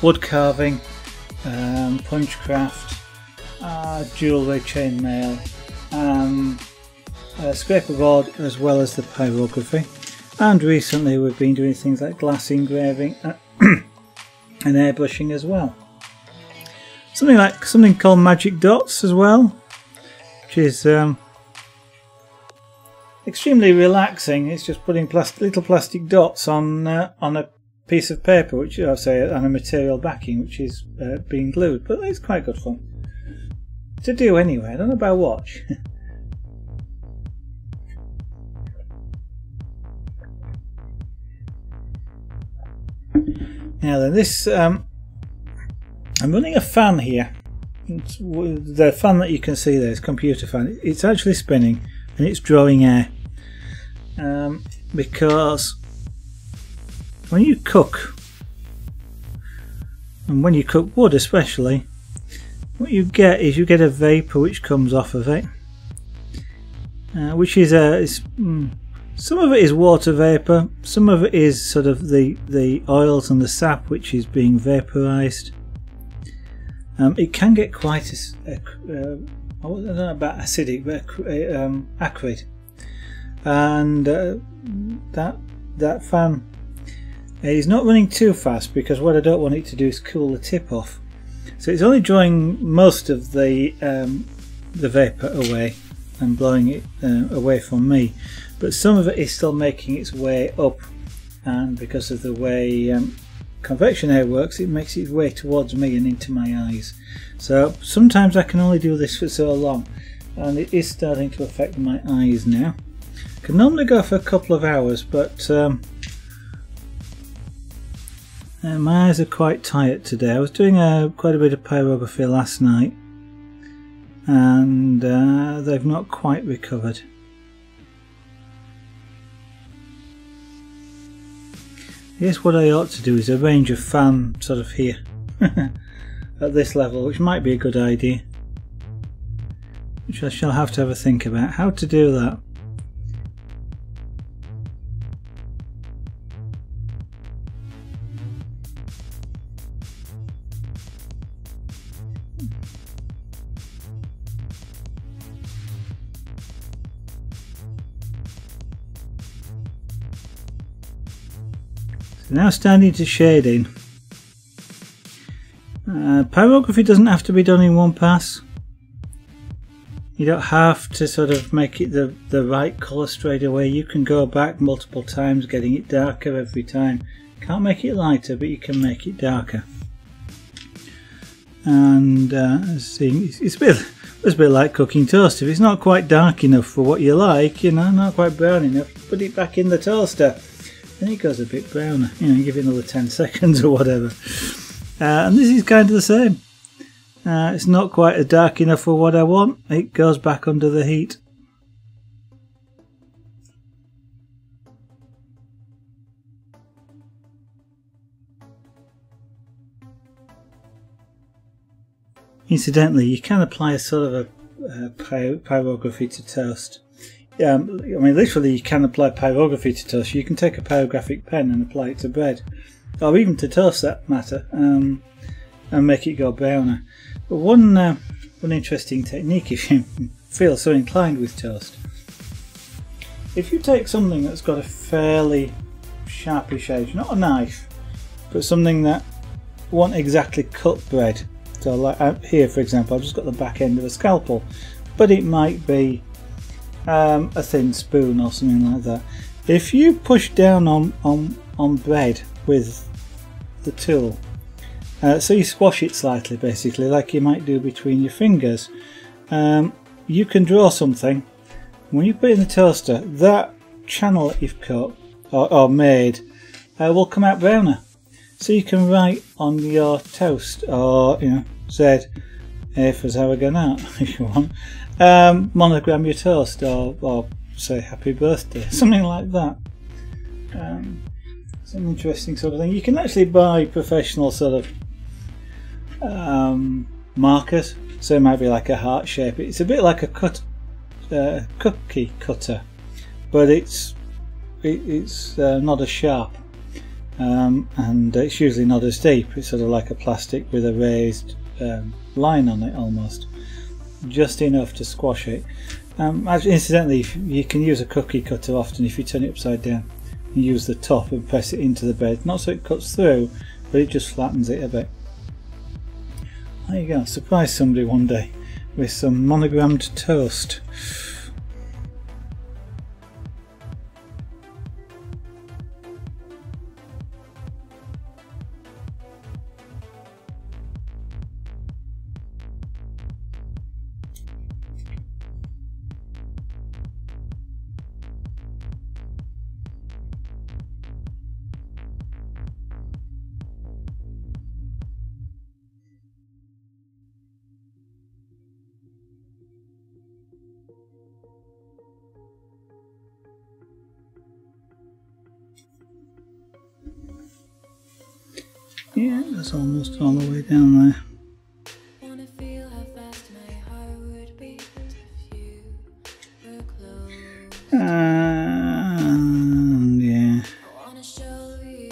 Wood carving, punchcraft, jewellery, chainmail, scraper board, as well as the pyrography. And recently we've been doing things like glass engraving and airbrushing as well. Something called magic dots as well, which is extremely relaxing. It's just putting little plastic dots on a piece of paper, which I say on a material backing, which is being glued. But it's quite good fun to do anyway. I don't know about watch. Now then, this I'm running a fan here. The fan that you can see there is a computer fan. It's actually spinning and it's drawing air, because when you cook, and when you cook wood especially, what you get is you get a vapour which comes off of it, which is some of it is water vapour, some of it is sort of the oils and the sap which is being vaporised. It can get quite I don't know about acidic, but acrid, and that fan is not running too fast, because what I don't want it to do is cool the tip off. So it's only drawing most of the vapour away and blowing it away from me, but some of it is still making its way up, and because of the way convection air works, it makes its way towards me and into my eyes. So sometimes I can only do this for so long, and it is starting to affect my eyes now. I can normally go for a couple of hours, but my eyes are quite tired today. I was doing quite a bit of pyrography last night, and they've not quite recovered. I guess what I ought to do is arrange a fan sort of here at this level, which might be a good idea, which I shall have to have a think about how to do that. Now standing to shading. Pyrography doesn't have to be done in one pass. You don't have to sort of make it the right colour straight away. You can go back multiple times, getting it darker every time. Can't make it lighter, but you can make it darker. And it's a bit like cooking toast. If it's not quite dark enough for what you like, you know, not quite brown enough, put it back in the toaster. And it goes a bit browner, you know, give it another 10 seconds or whatever. And this is kind of the same. It's not quite dark enough for what I want, it goes back under the heat. Incidentally, you can apply a sort of a pyrography to toast. I mean, literally, you can apply pyrography to toast. You can take a pyrographic pen and apply it to bread, or even to toast, that matter, and make it go browner. But one interesting technique, if you feel so inclined with toast, if you take something that's got a fairly sharpish edge, not a knife, but something that won't exactly cut bread. So like here, for example, I've just got the back end of a scalpel, but it might be a thin spoon or something like that. If you push down on bread with the tool, so you squash it slightly, basically, like you might do between your fingers, you can draw something. When you put it in the toaster, that channel that you've cut or made will come out browner. So you can write on your toast, or Z, A for Zaragan out, if you want, monogram your toast, or say happy birthday, something like that. It's an interesting sort of thing. You can actually buy professional sort of markers, so it might be like a heart shape. It's a bit like a cookie cutter, but it's not as sharp, and it's usually not as deep. It's sort of like a plastic with a raised line on it, almost, just enough to squash it. Incidentally, you can use a cookie cutter often if you turn it upside down and use the top and press it into the bread, not so it cuts through, but it just flattens it a bit. There you go, surprise somebody one day with some monogrammed toast. Yeah, that's almost all the way down there. Wanna feel how fast my heart would beat if you were close. And yeah. I wanna show you,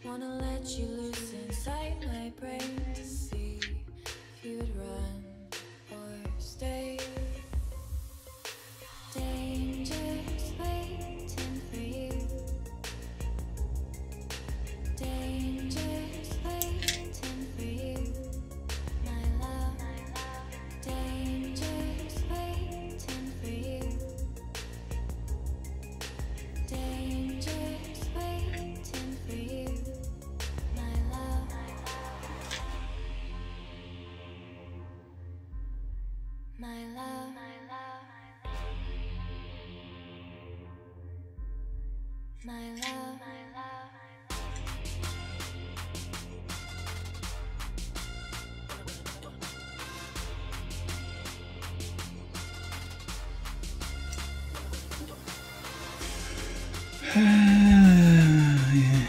wanna let you loose inside my brain to see if you'd run or stay. Danger's waiting for you. Danger's waiting for you, my love. Danger's waiting for you. Danger's waiting for you, my love. My love. My love. Yeah.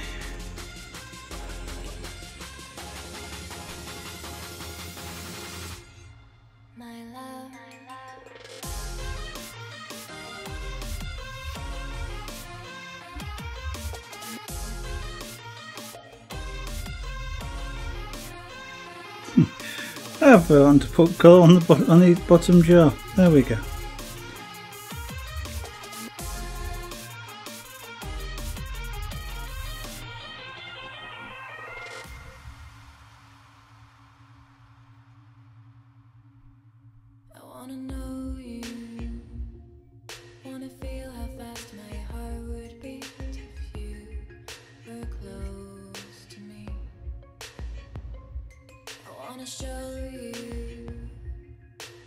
My love. I forgot to put colour on the bottom jaw. There we go. I wanna know you, wanna feel how fast my heart would beat if you were close to me. I wanna show you,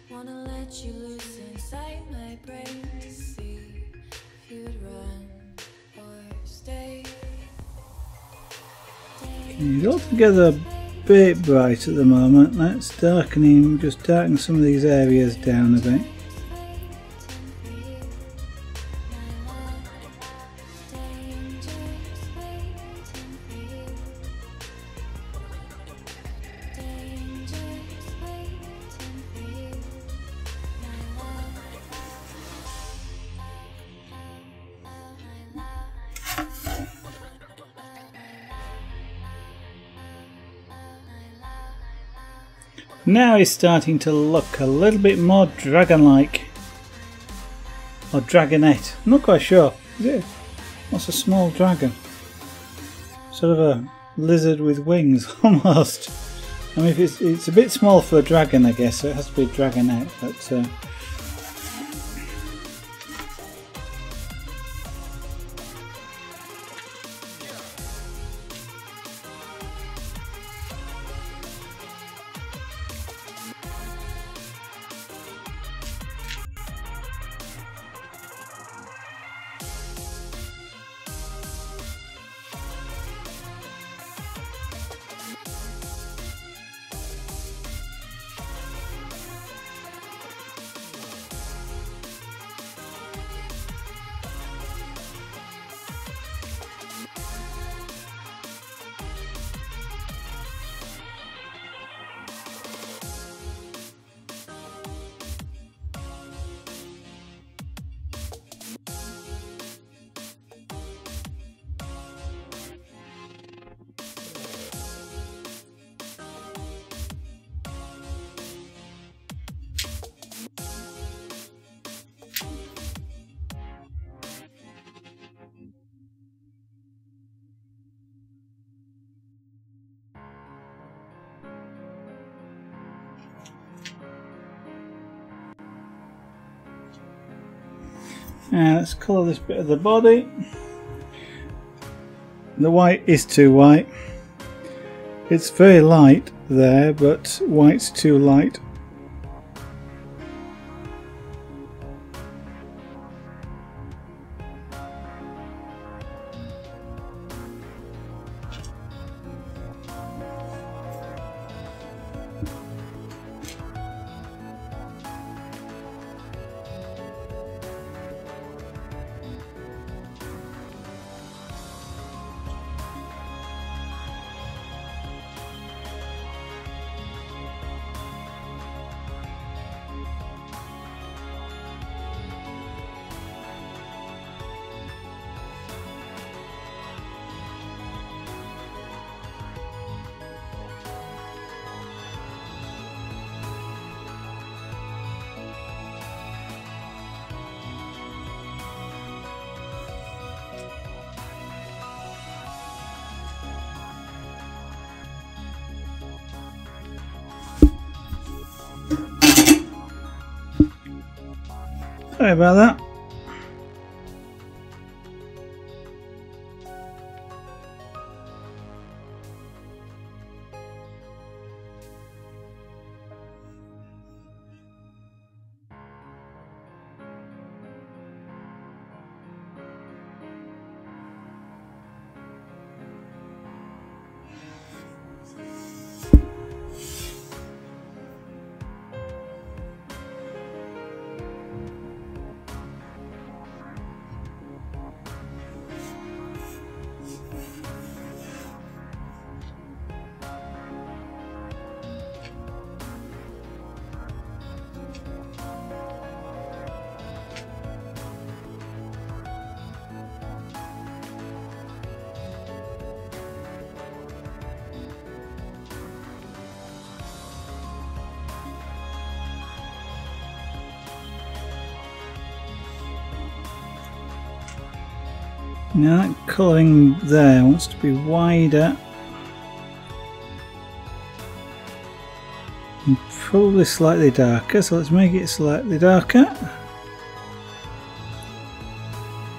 wanna let you loose inside my brain to see if you'd run or stay. It's altogether a bit bright at the moment. Let's just darken some of these areas down a bit. Danger's Now it's starting to look a little bit more dragon-like. Or dragonette. I'm not quite sure. Is it? What's a small dragon? Sort of a lizard with wings, almost. I mean, if it's a bit small for a dragon, I guess, so it has to be a dragonette. But let's colour this bit of the body. The white is too white. It's very light there, but white's too light. Sorry about that. Now that colouring there wants to be wider and probably slightly darker, so let's make it slightly darker.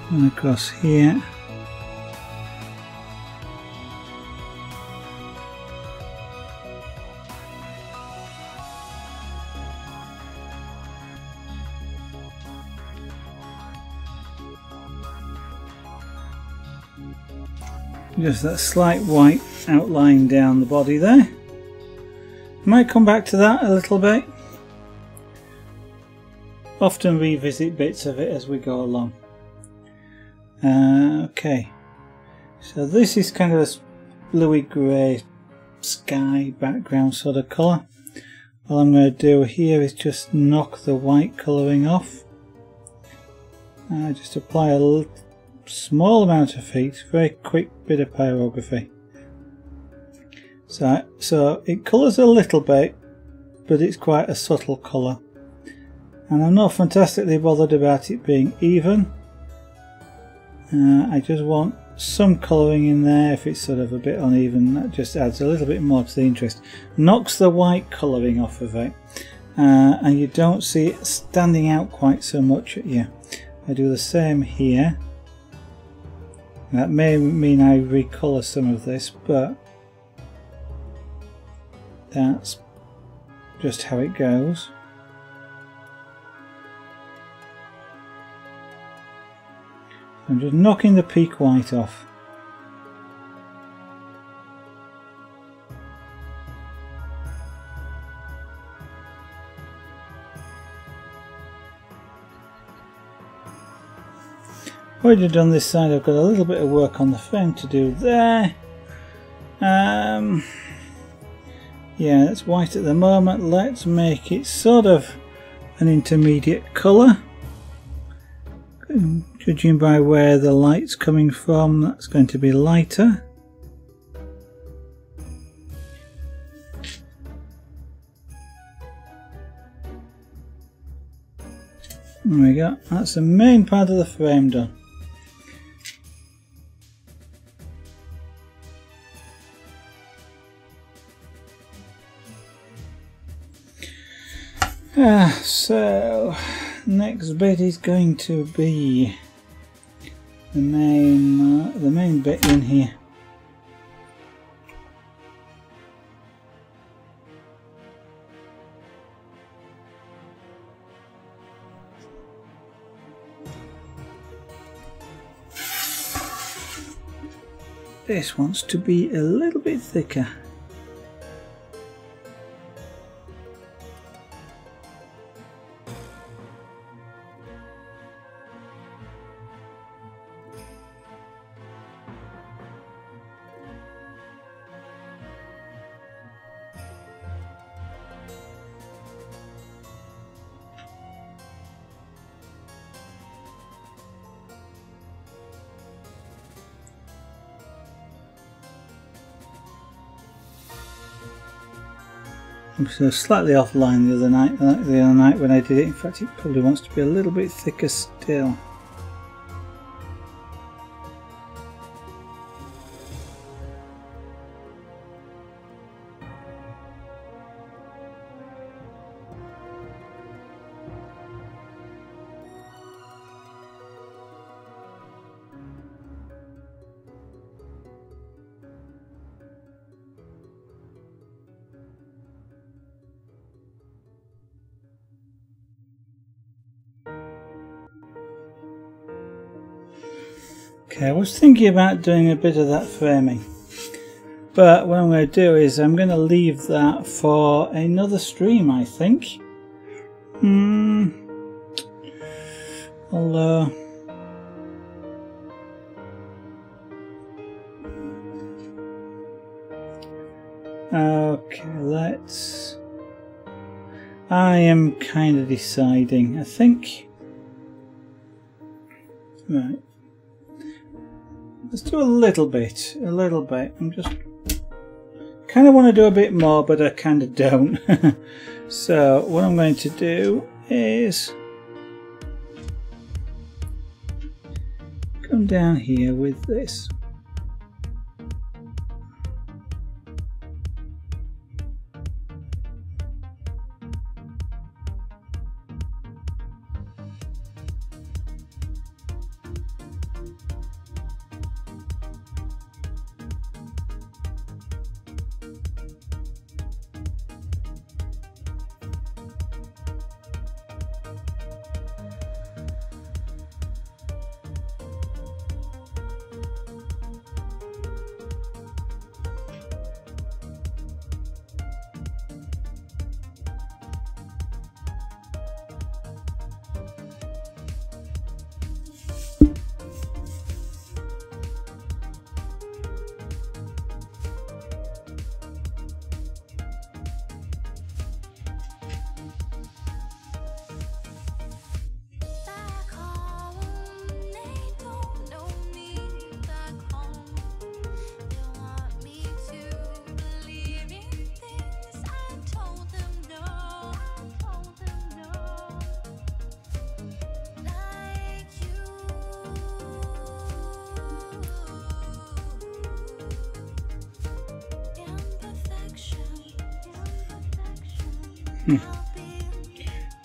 And across here. Just that slight white outline down the body there. Might come back to that a little bit. Often revisit bits of it as we go along. Okay, so this is kind of a bluey grey sky background sort of colour. All I'm going to do here is just knock the white colouring off. Just apply a small amount of heat, very quick bit of pyrography. So it colours a little bit, but it's quite a subtle colour. And I'm not fantastically bothered about it being even. I just want some colouring in there. If it's sort of a bit uneven, that just adds a little bit more to the interest. Knocks the white colouring off of it. And you don't see it standing out quite so much. Yeah, I do the same here. That may mean I recolour some of this, but that's just how it goes. I'm just knocking the peak white off. Already done this side. I've got a little bit of work on the frame to do there. Yeah, it's white at the moment. Let's make it sort of an intermediate colour. Judging by where the light's coming from, that's going to be lighter. There we go. That's the main part of the frame done. So next bit is going to be the main bit in here. This wants to be a little bit thicker. So slightly offline the other night when I did it. In fact, it probably wants to be a little bit thicker still. Okay, I was thinking about doing a bit of that framing, but what I'm going to do is I'm going to leave that for another stream, I think. Although okay, I am kind of deciding, I think. Right. Let's do a little bit. I'm just kind of want to do a bit more, but I kind of don't. So what I'm going to do is come down here with this.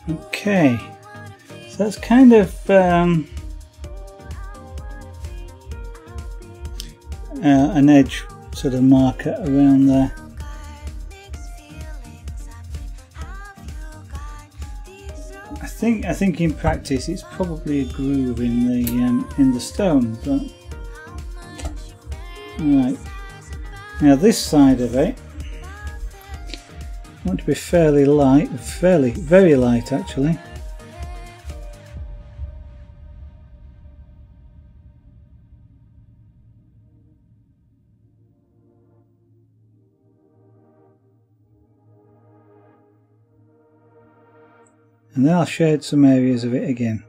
Okay, so that's kind of an edge sort of marker around there. I think in practice it's probably a groove in the stone, but right. Now this side of it, I want to be fairly light, very light actually. And then I'll shade some areas of it again.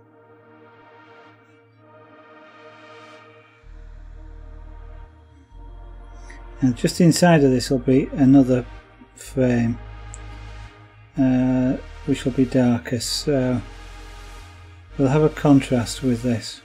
And just inside of this will be another frame, which will be darker, so we'll have a contrast with this.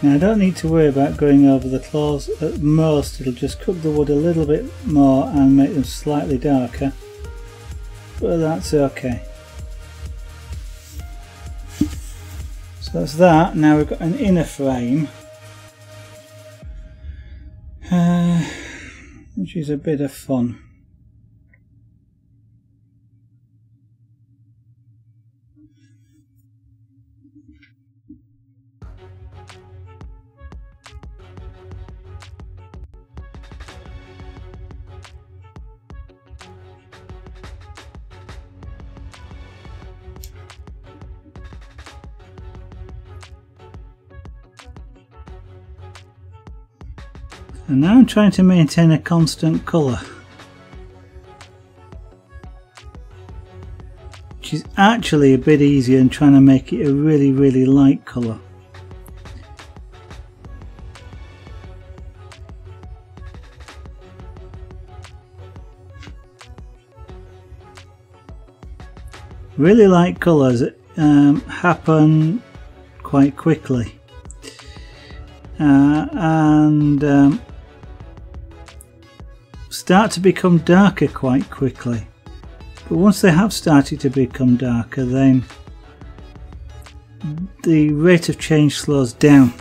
Now I don't need to worry about going over the claws. At most it'll just cook the wood a little bit more and make them slightly darker, but that's okay. So that's that. Now we've got an inner frame, which is a bit of fun. And now I'm trying to maintain a constant colour, which is actually a bit easier than trying to make it a really light colour. Really light colours happen quite quickly, and start to become darker quite quickly. But once they have started to become darker, then the rate of change slows down.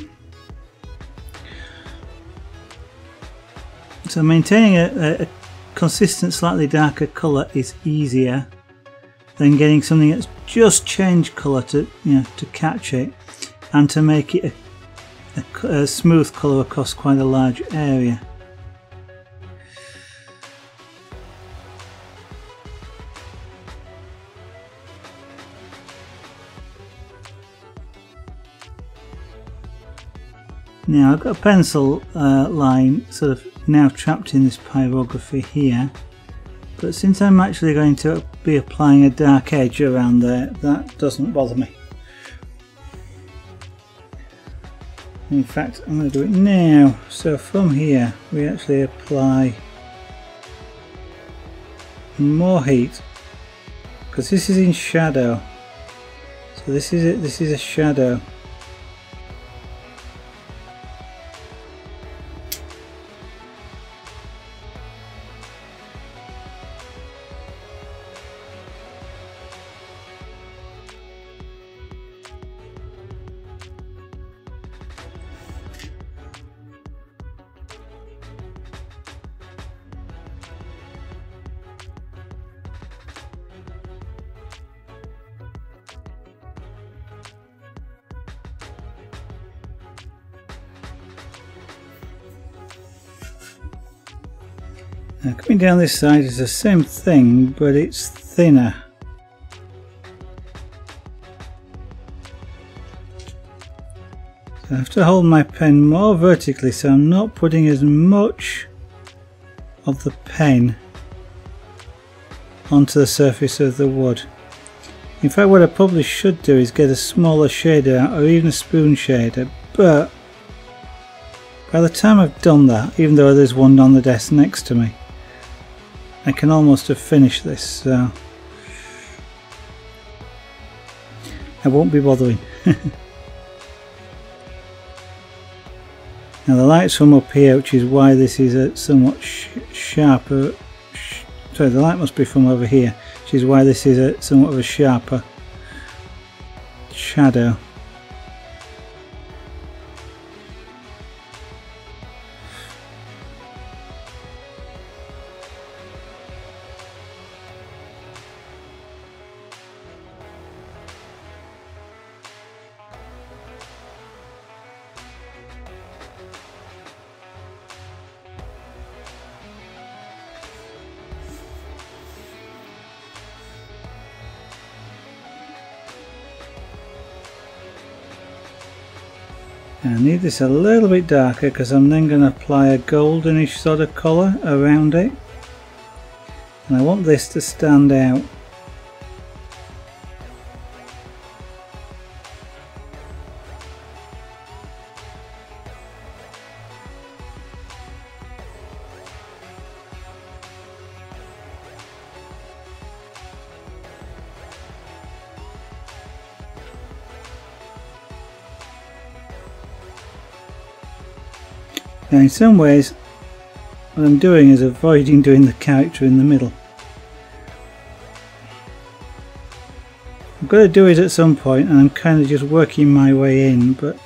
So maintaining a consistent slightly darker colour is easier than getting something that's just changed colour to catch it and to make it a smooth colour across quite a large area. Now I've got a pencil line sort of now trapped in this pyrography here, but since I'm actually going to be applying a dark edge around there, that doesn't bother me. In fact, I'm going to do it now. So from here we actually apply more heat, because this is in shadow. So this is it. This is a shadow. Now coming down this side is the same thing, but it's thinner. So I have to hold my pen more vertically so I'm not putting as much of the pen onto the surface of the wood. In fact, what I probably should do is get a smaller shader out, or even a spoon shader, but by the time I've done that, even though there's one on the desk next to me, I can almost have finished this, so I won't be bothering. Now the light's from up here, which is why this is a somewhat sharper. Sorry, the light must be from over here, which is why this is a somewhat of a sharper shadow. I need this a little bit darker because I'm then going to apply a goldenish sort of colour around it, and I want this to stand out. Now in some ways what I'm doing is avoiding doing the character in the middle. I'm going to do it at some point and I'm kind of just working my way in, but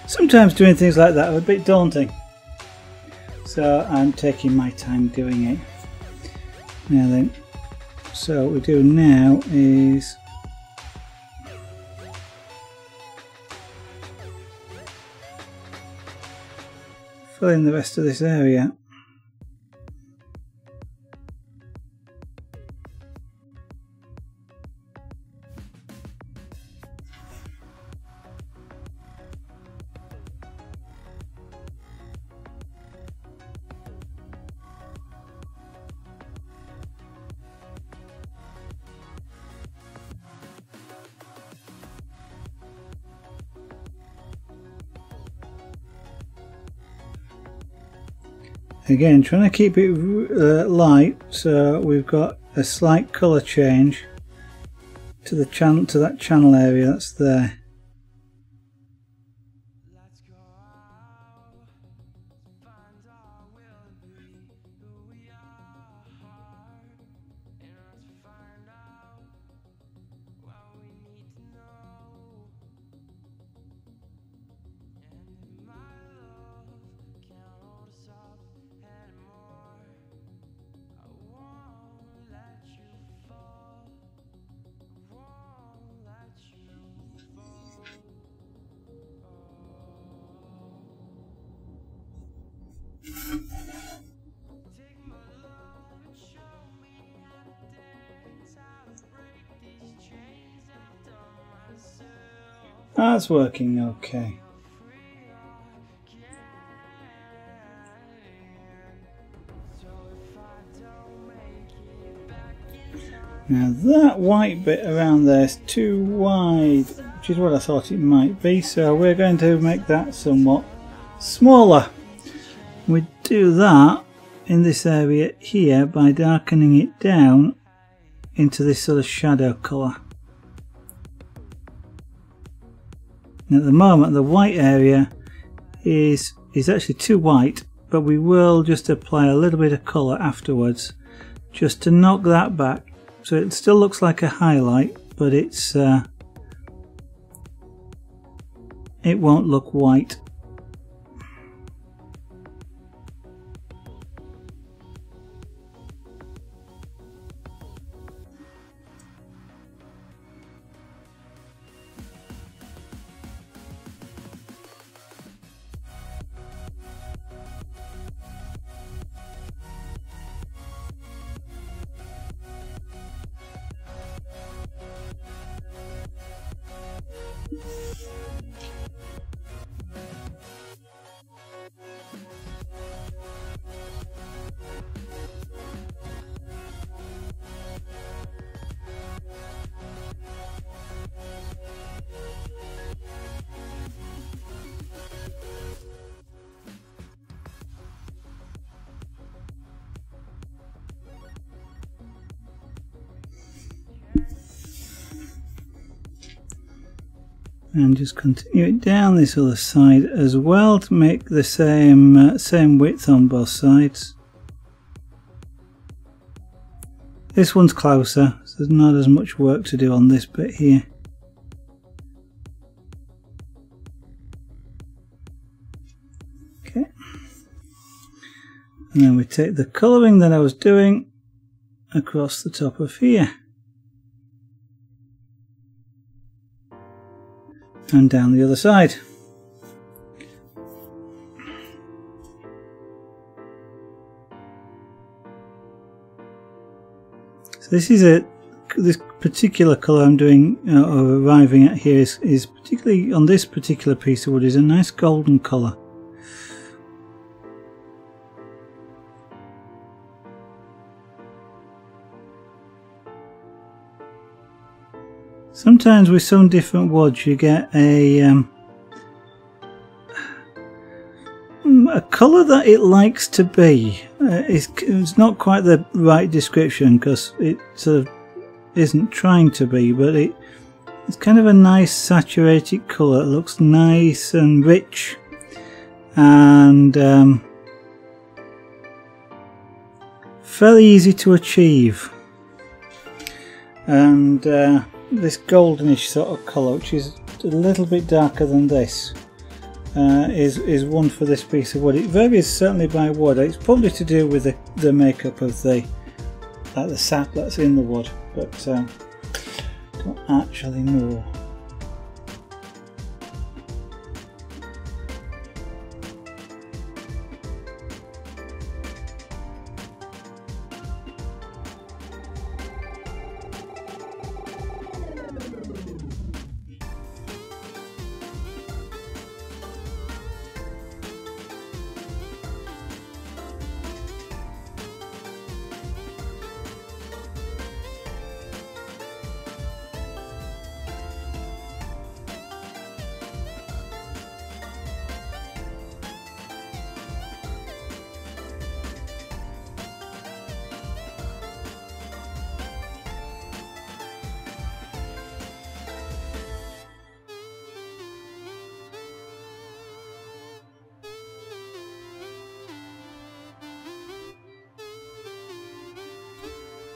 sometimes doing things like that are a bit daunting, so I'm taking my time doing it. Now then, so what we do now is fill in the rest of this area. Again, trying to keep it light, so we've got a slight colour change to the channel, to that channel area that's there. That's working okay. Now that white bit around there is too wide, which is what I thought it might be, so we're going to make that somewhat smaller. We do that in this area here by darkening it down into this sort of shadow colour. Now at the moment the white area is actually too white, but we will just apply a little bit of colour afterwards just to knock that back, so it still looks like a highlight, but it's it won't look white. And just continue it down this other side as well to make the same width on both sides. This one's closer, so there's not as much work to do on this bit here. Okay. And then we take the colouring that I was doing across the top of here. And down the other side. So this is this particular colour I'm doing or arriving at here is particularly on this particular piece of wood is a nice golden colour. Sometimes with some different woods you get a colour that it likes to be. It's not quite the right description because it sort of isn't trying to be, but it's kind of a nice saturated colour. It looks nice and rich and fairly easy to achieve. And this goldenish sort of colour, which is a little bit darker than this, is one for this piece of wood. It varies certainly by wood. It's probably to do with the makeup of the sap that's in the wood, but don't actually know.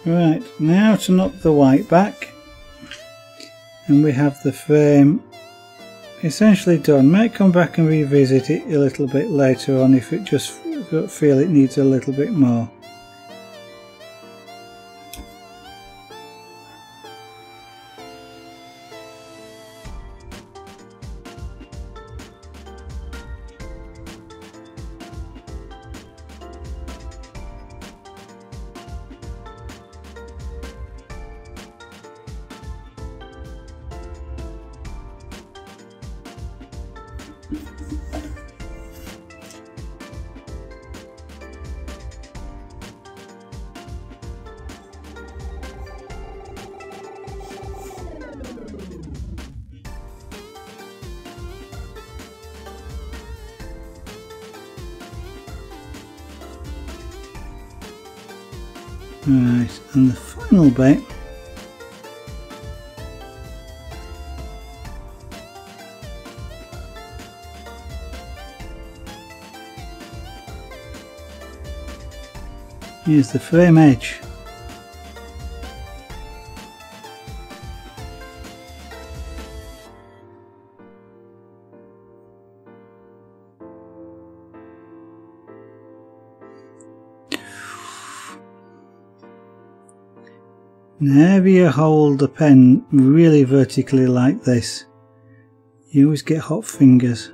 Right, now to knock the white back, and we have the frame essentially done. Might come back and revisit it a little bit later on if it just feel it needs a little bit more. Right, and the final bit is the frame edge. Whenever you hold the pen really vertically like this, you always get hot fingers.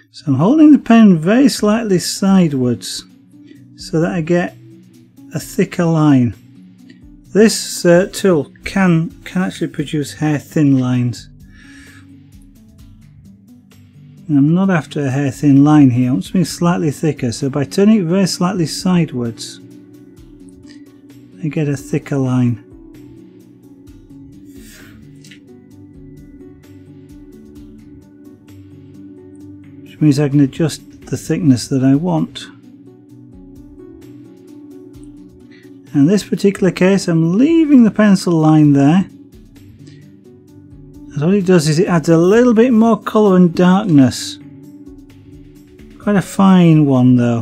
So I'm holding the pen very slightly sideways so that I get a thicker line. This tool can actually produce hair thin lines. And I'm not after a hair thin line here, I want something slightly thicker, so by turning it very slightly sidewards I get a thicker line. Which means I can adjust the thickness that I want. In this particular case I'm leaving the pencil line there. And what it does is it adds a little bit more colour and darkness. Quite a fine one though.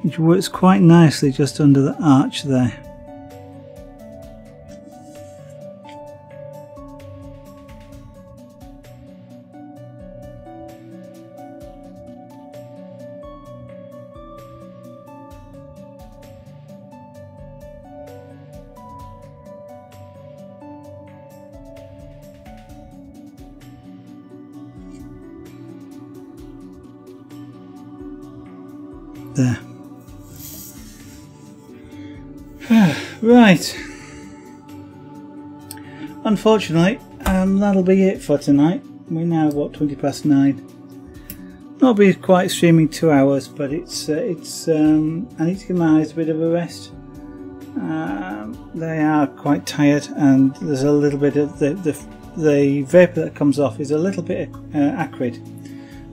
Which works quite nicely just under the arch there. There. Right. Unfortunately, that'll be it for tonight. We're now what, 9:20. Not be quite streaming 2 hours, but it's I need to give my eyes a bit of a rest. They are quite tired, and there's a little bit of the vapour that comes off is a little bit acrid.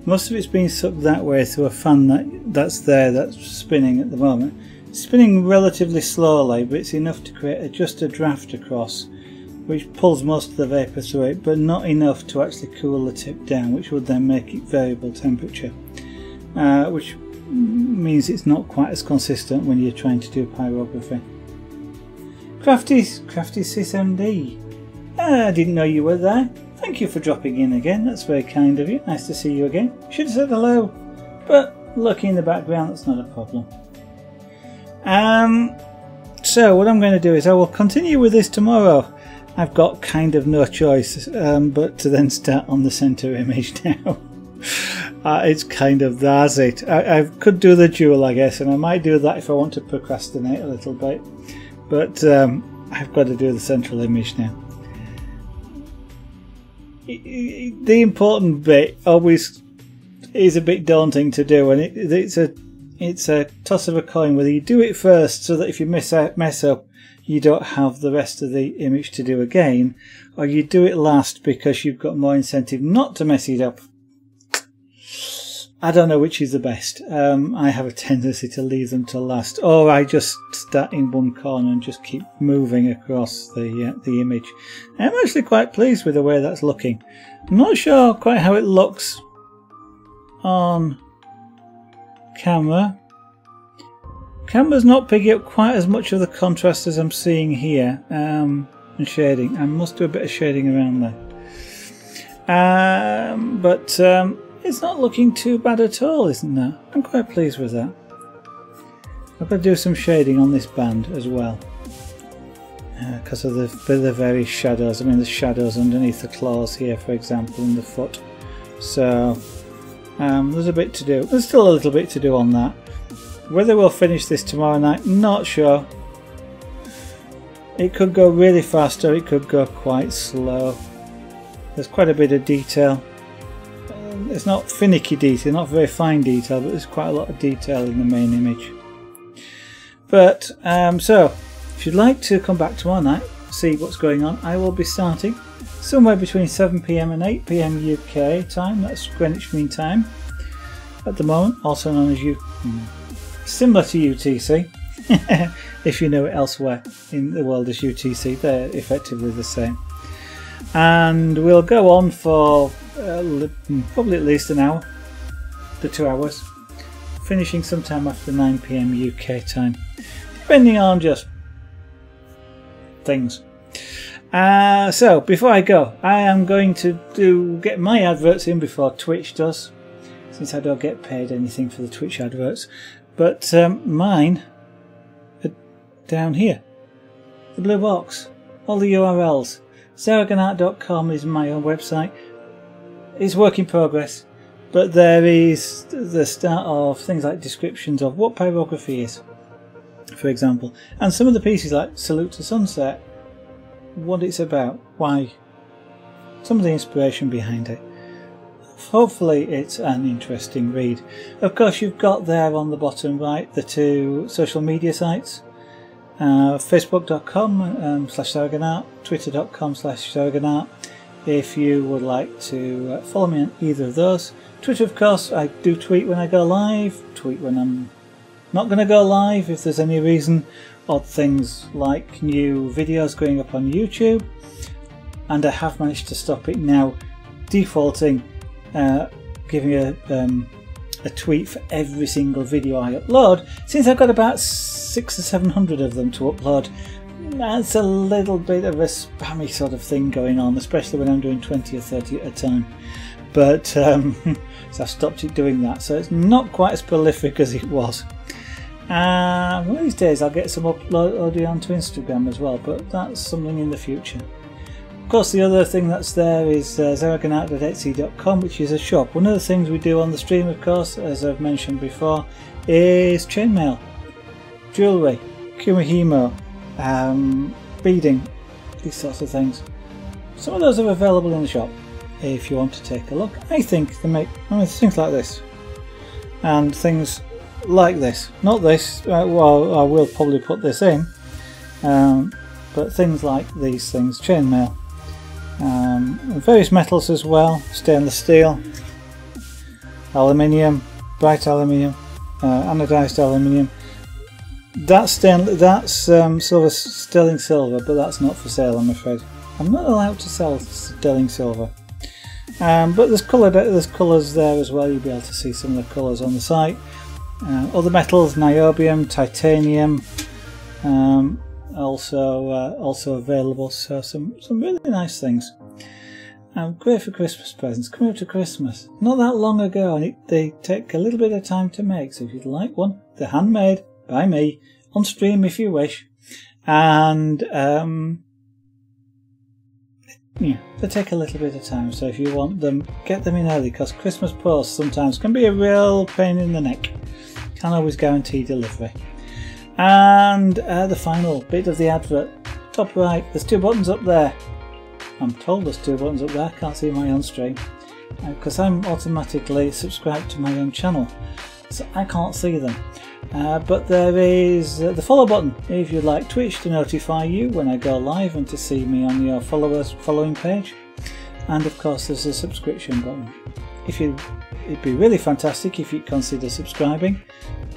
Most of it's being sucked that way through a fan that's spinning at the moment. It's spinning relatively slowly, but it's enough to create just a draft across, which pulls most of the vapour through it, but not enough to actually cool the tip down, which would then make it variable temperature, which means it's not quite as consistent when you're trying to do pyrography. Crafty SysMD, I didn't know you were there. Thank you for dropping in again, that's very kind of you. Nice to see you again. Should have said hello, but looking in the background, that's not a problem. So what I'm going to do is I will continue with this tomorrow. I've got kind of no choice but to then start on the centre image now. It's kind of, that's it. I could do the dual, I guess, and I might do that if I want to procrastinate a little bit, but I've got to do the central image now. The important bit always is a bit daunting to do, and it's a toss of a coin whether you do it first so that if you mess up you don't have the rest of the image to do again, or you do it last because you've got more incentive not to mess it up. I don't know which is the best. I have a tendency to leave them to last, or I just start in one corner and just keep moving across the image. I'm actually quite pleased with the way that's looking. I'm not sure quite how it looks on camera. Camera's not picking up quite as much of the contrast as I'm seeing here, and shading. I must do a bit of shading around there. But it's not looking too bad at all, isn't that? I'm quite pleased with that. I've got to do some shading on this band as well, because of the various shadows. I mean, the shadows underneath the claws here, for example, and the foot. So there's a bit to do. There's still a little bit to do on that. Whether we'll finish this tomorrow night, not sure. It could go really fast, or it could go quite slow. There's quite a bit of detail. It's not finicky detail, not very fine detail, but there's quite a lot of detail in the main image. But so if you'd like to come back tomorrow night, see what's going on, I will be starting somewhere between 7 PM and 8 PM UK time. That's Greenwich Mean Time at the moment, also known as similar to UTC. If you know it elsewhere in the world as UTC, they're effectively the same. And we'll go on for probably at least an hour to 2 hours, finishing sometime after 9 PM UK time, depending on just things. So before I go, I am going to get my adverts in before Twitch does, since I don't get paid anything for the Twitch adverts. But mine are down here, the blue box, all the URLs. Zaragonart.com is my own website. It's work in progress. But there is the start of things like descriptions of what pyrography is, for example, and some of the pieces like Salute to Sunset, what it's about, why, some of the inspiration behind it. Hopefully it's an interesting read. Of course, you've got there on the bottom right the two social media sites, facebook.com/SargonArt, twitter.com/SargonArt, if you would like to follow me on either of those. Twitter, of course, I do tweet when I go live, tweet when I'm not going to go live if there's any reason, odd things like new videos going up on YouTube, and I have managed to stop it now, defaulting giving a tweet for every single video I upload, since I've got about 600 or 700 of them to upload. That's a little bit of a spammy sort of thing going on, especially when I'm doing 20 or 30 at a time. But so I've stopped it doing that, so it's not quite as prolific as it was. One of these days I'll get some uploaded onto Instagram as well, but that's something in the future. Of course, the other thing that's there is sargonart.etsy.com, which is a shop. One of the things we do on the stream, of course, as I've mentioned before, is chainmail, jewellery, kumihimo, beading, these sorts of things. Some of those are available in the shop if you want to take a look. I think they make things like this and things like this. Not this, well, I will probably put this in, but things like these things, chainmail. Various metals as well, stainless steel, aluminium, bright aluminium, anodized aluminium. That's silver, sterling silver, but that's not for sale, I'm afraid. I'm not allowed to sell sterling silver. But there's colours there as well. You'll be able to see some of the colours on the site. Other metals, niobium, titanium, also available. So some really nice things. Great for Christmas presents. Coming up to Christmas, not that long ago, and they take a little bit of time to make. So if you'd like one, they're handmade by me on stream if you wish, and yeah, they take a little bit of time. So if you want them, get them in early, because Christmas post sometimes can be a real pain in the neck. Can't always guarantee delivery. And the final bit of the advert, top right, there's two buttons up there. I'm told there's two buttons up there. I can't see my own stream because I'm automatically subscribed to my own channel, so I can't see them. But there is the follow button if you'd like Twitch to notify you when I go live and to see me on your following page. And of course there's a subscription button. It'd be really fantastic if you'd consider subscribing.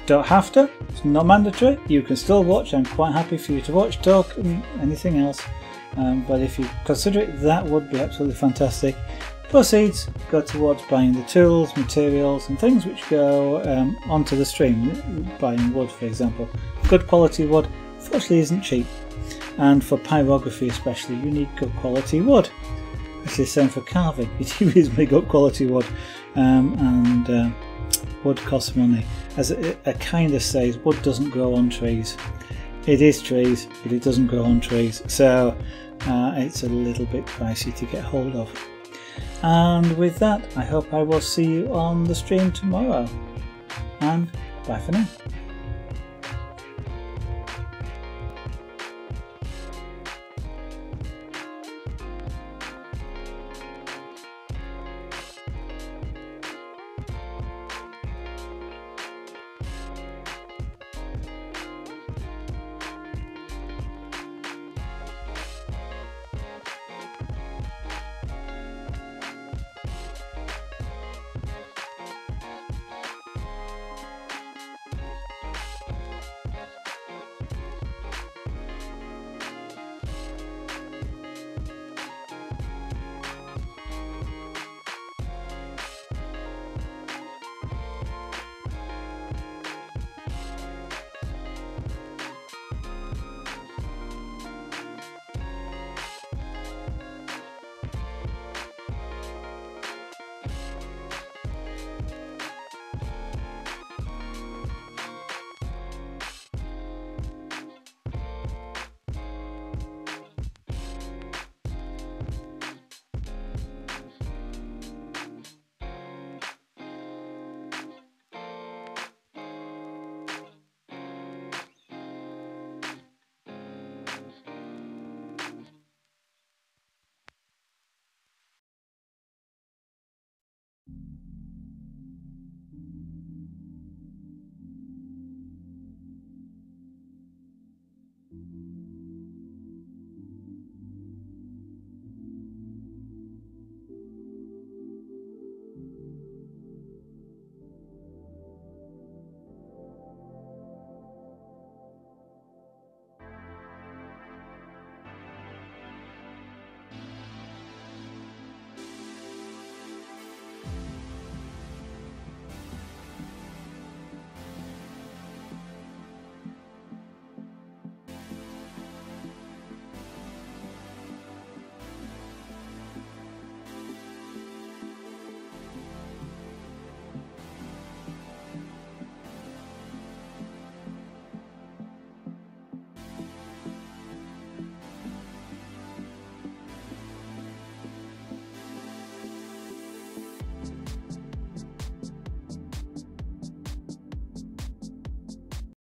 Don't have to, it's not mandatory. You can still watch. I'm quite happy for you to watch, talk, and anything else. But if you consider it, that would be absolutely fantastic. Proceeds go towards buying the tools, materials and things which go onto the stream. Buying wood, for example. Good quality wood fortunately isn't cheap, and for pyrography especially you need good quality wood. It's the same for carving. It's reasonably good quality wood, and wood costs money. As it kind of says, wood doesn't grow on trees. It is trees, but it doesn't grow on trees, so it's a little bit pricey to get hold of. And with that, I hope I will see you on the stream tomorrow, and bye for now.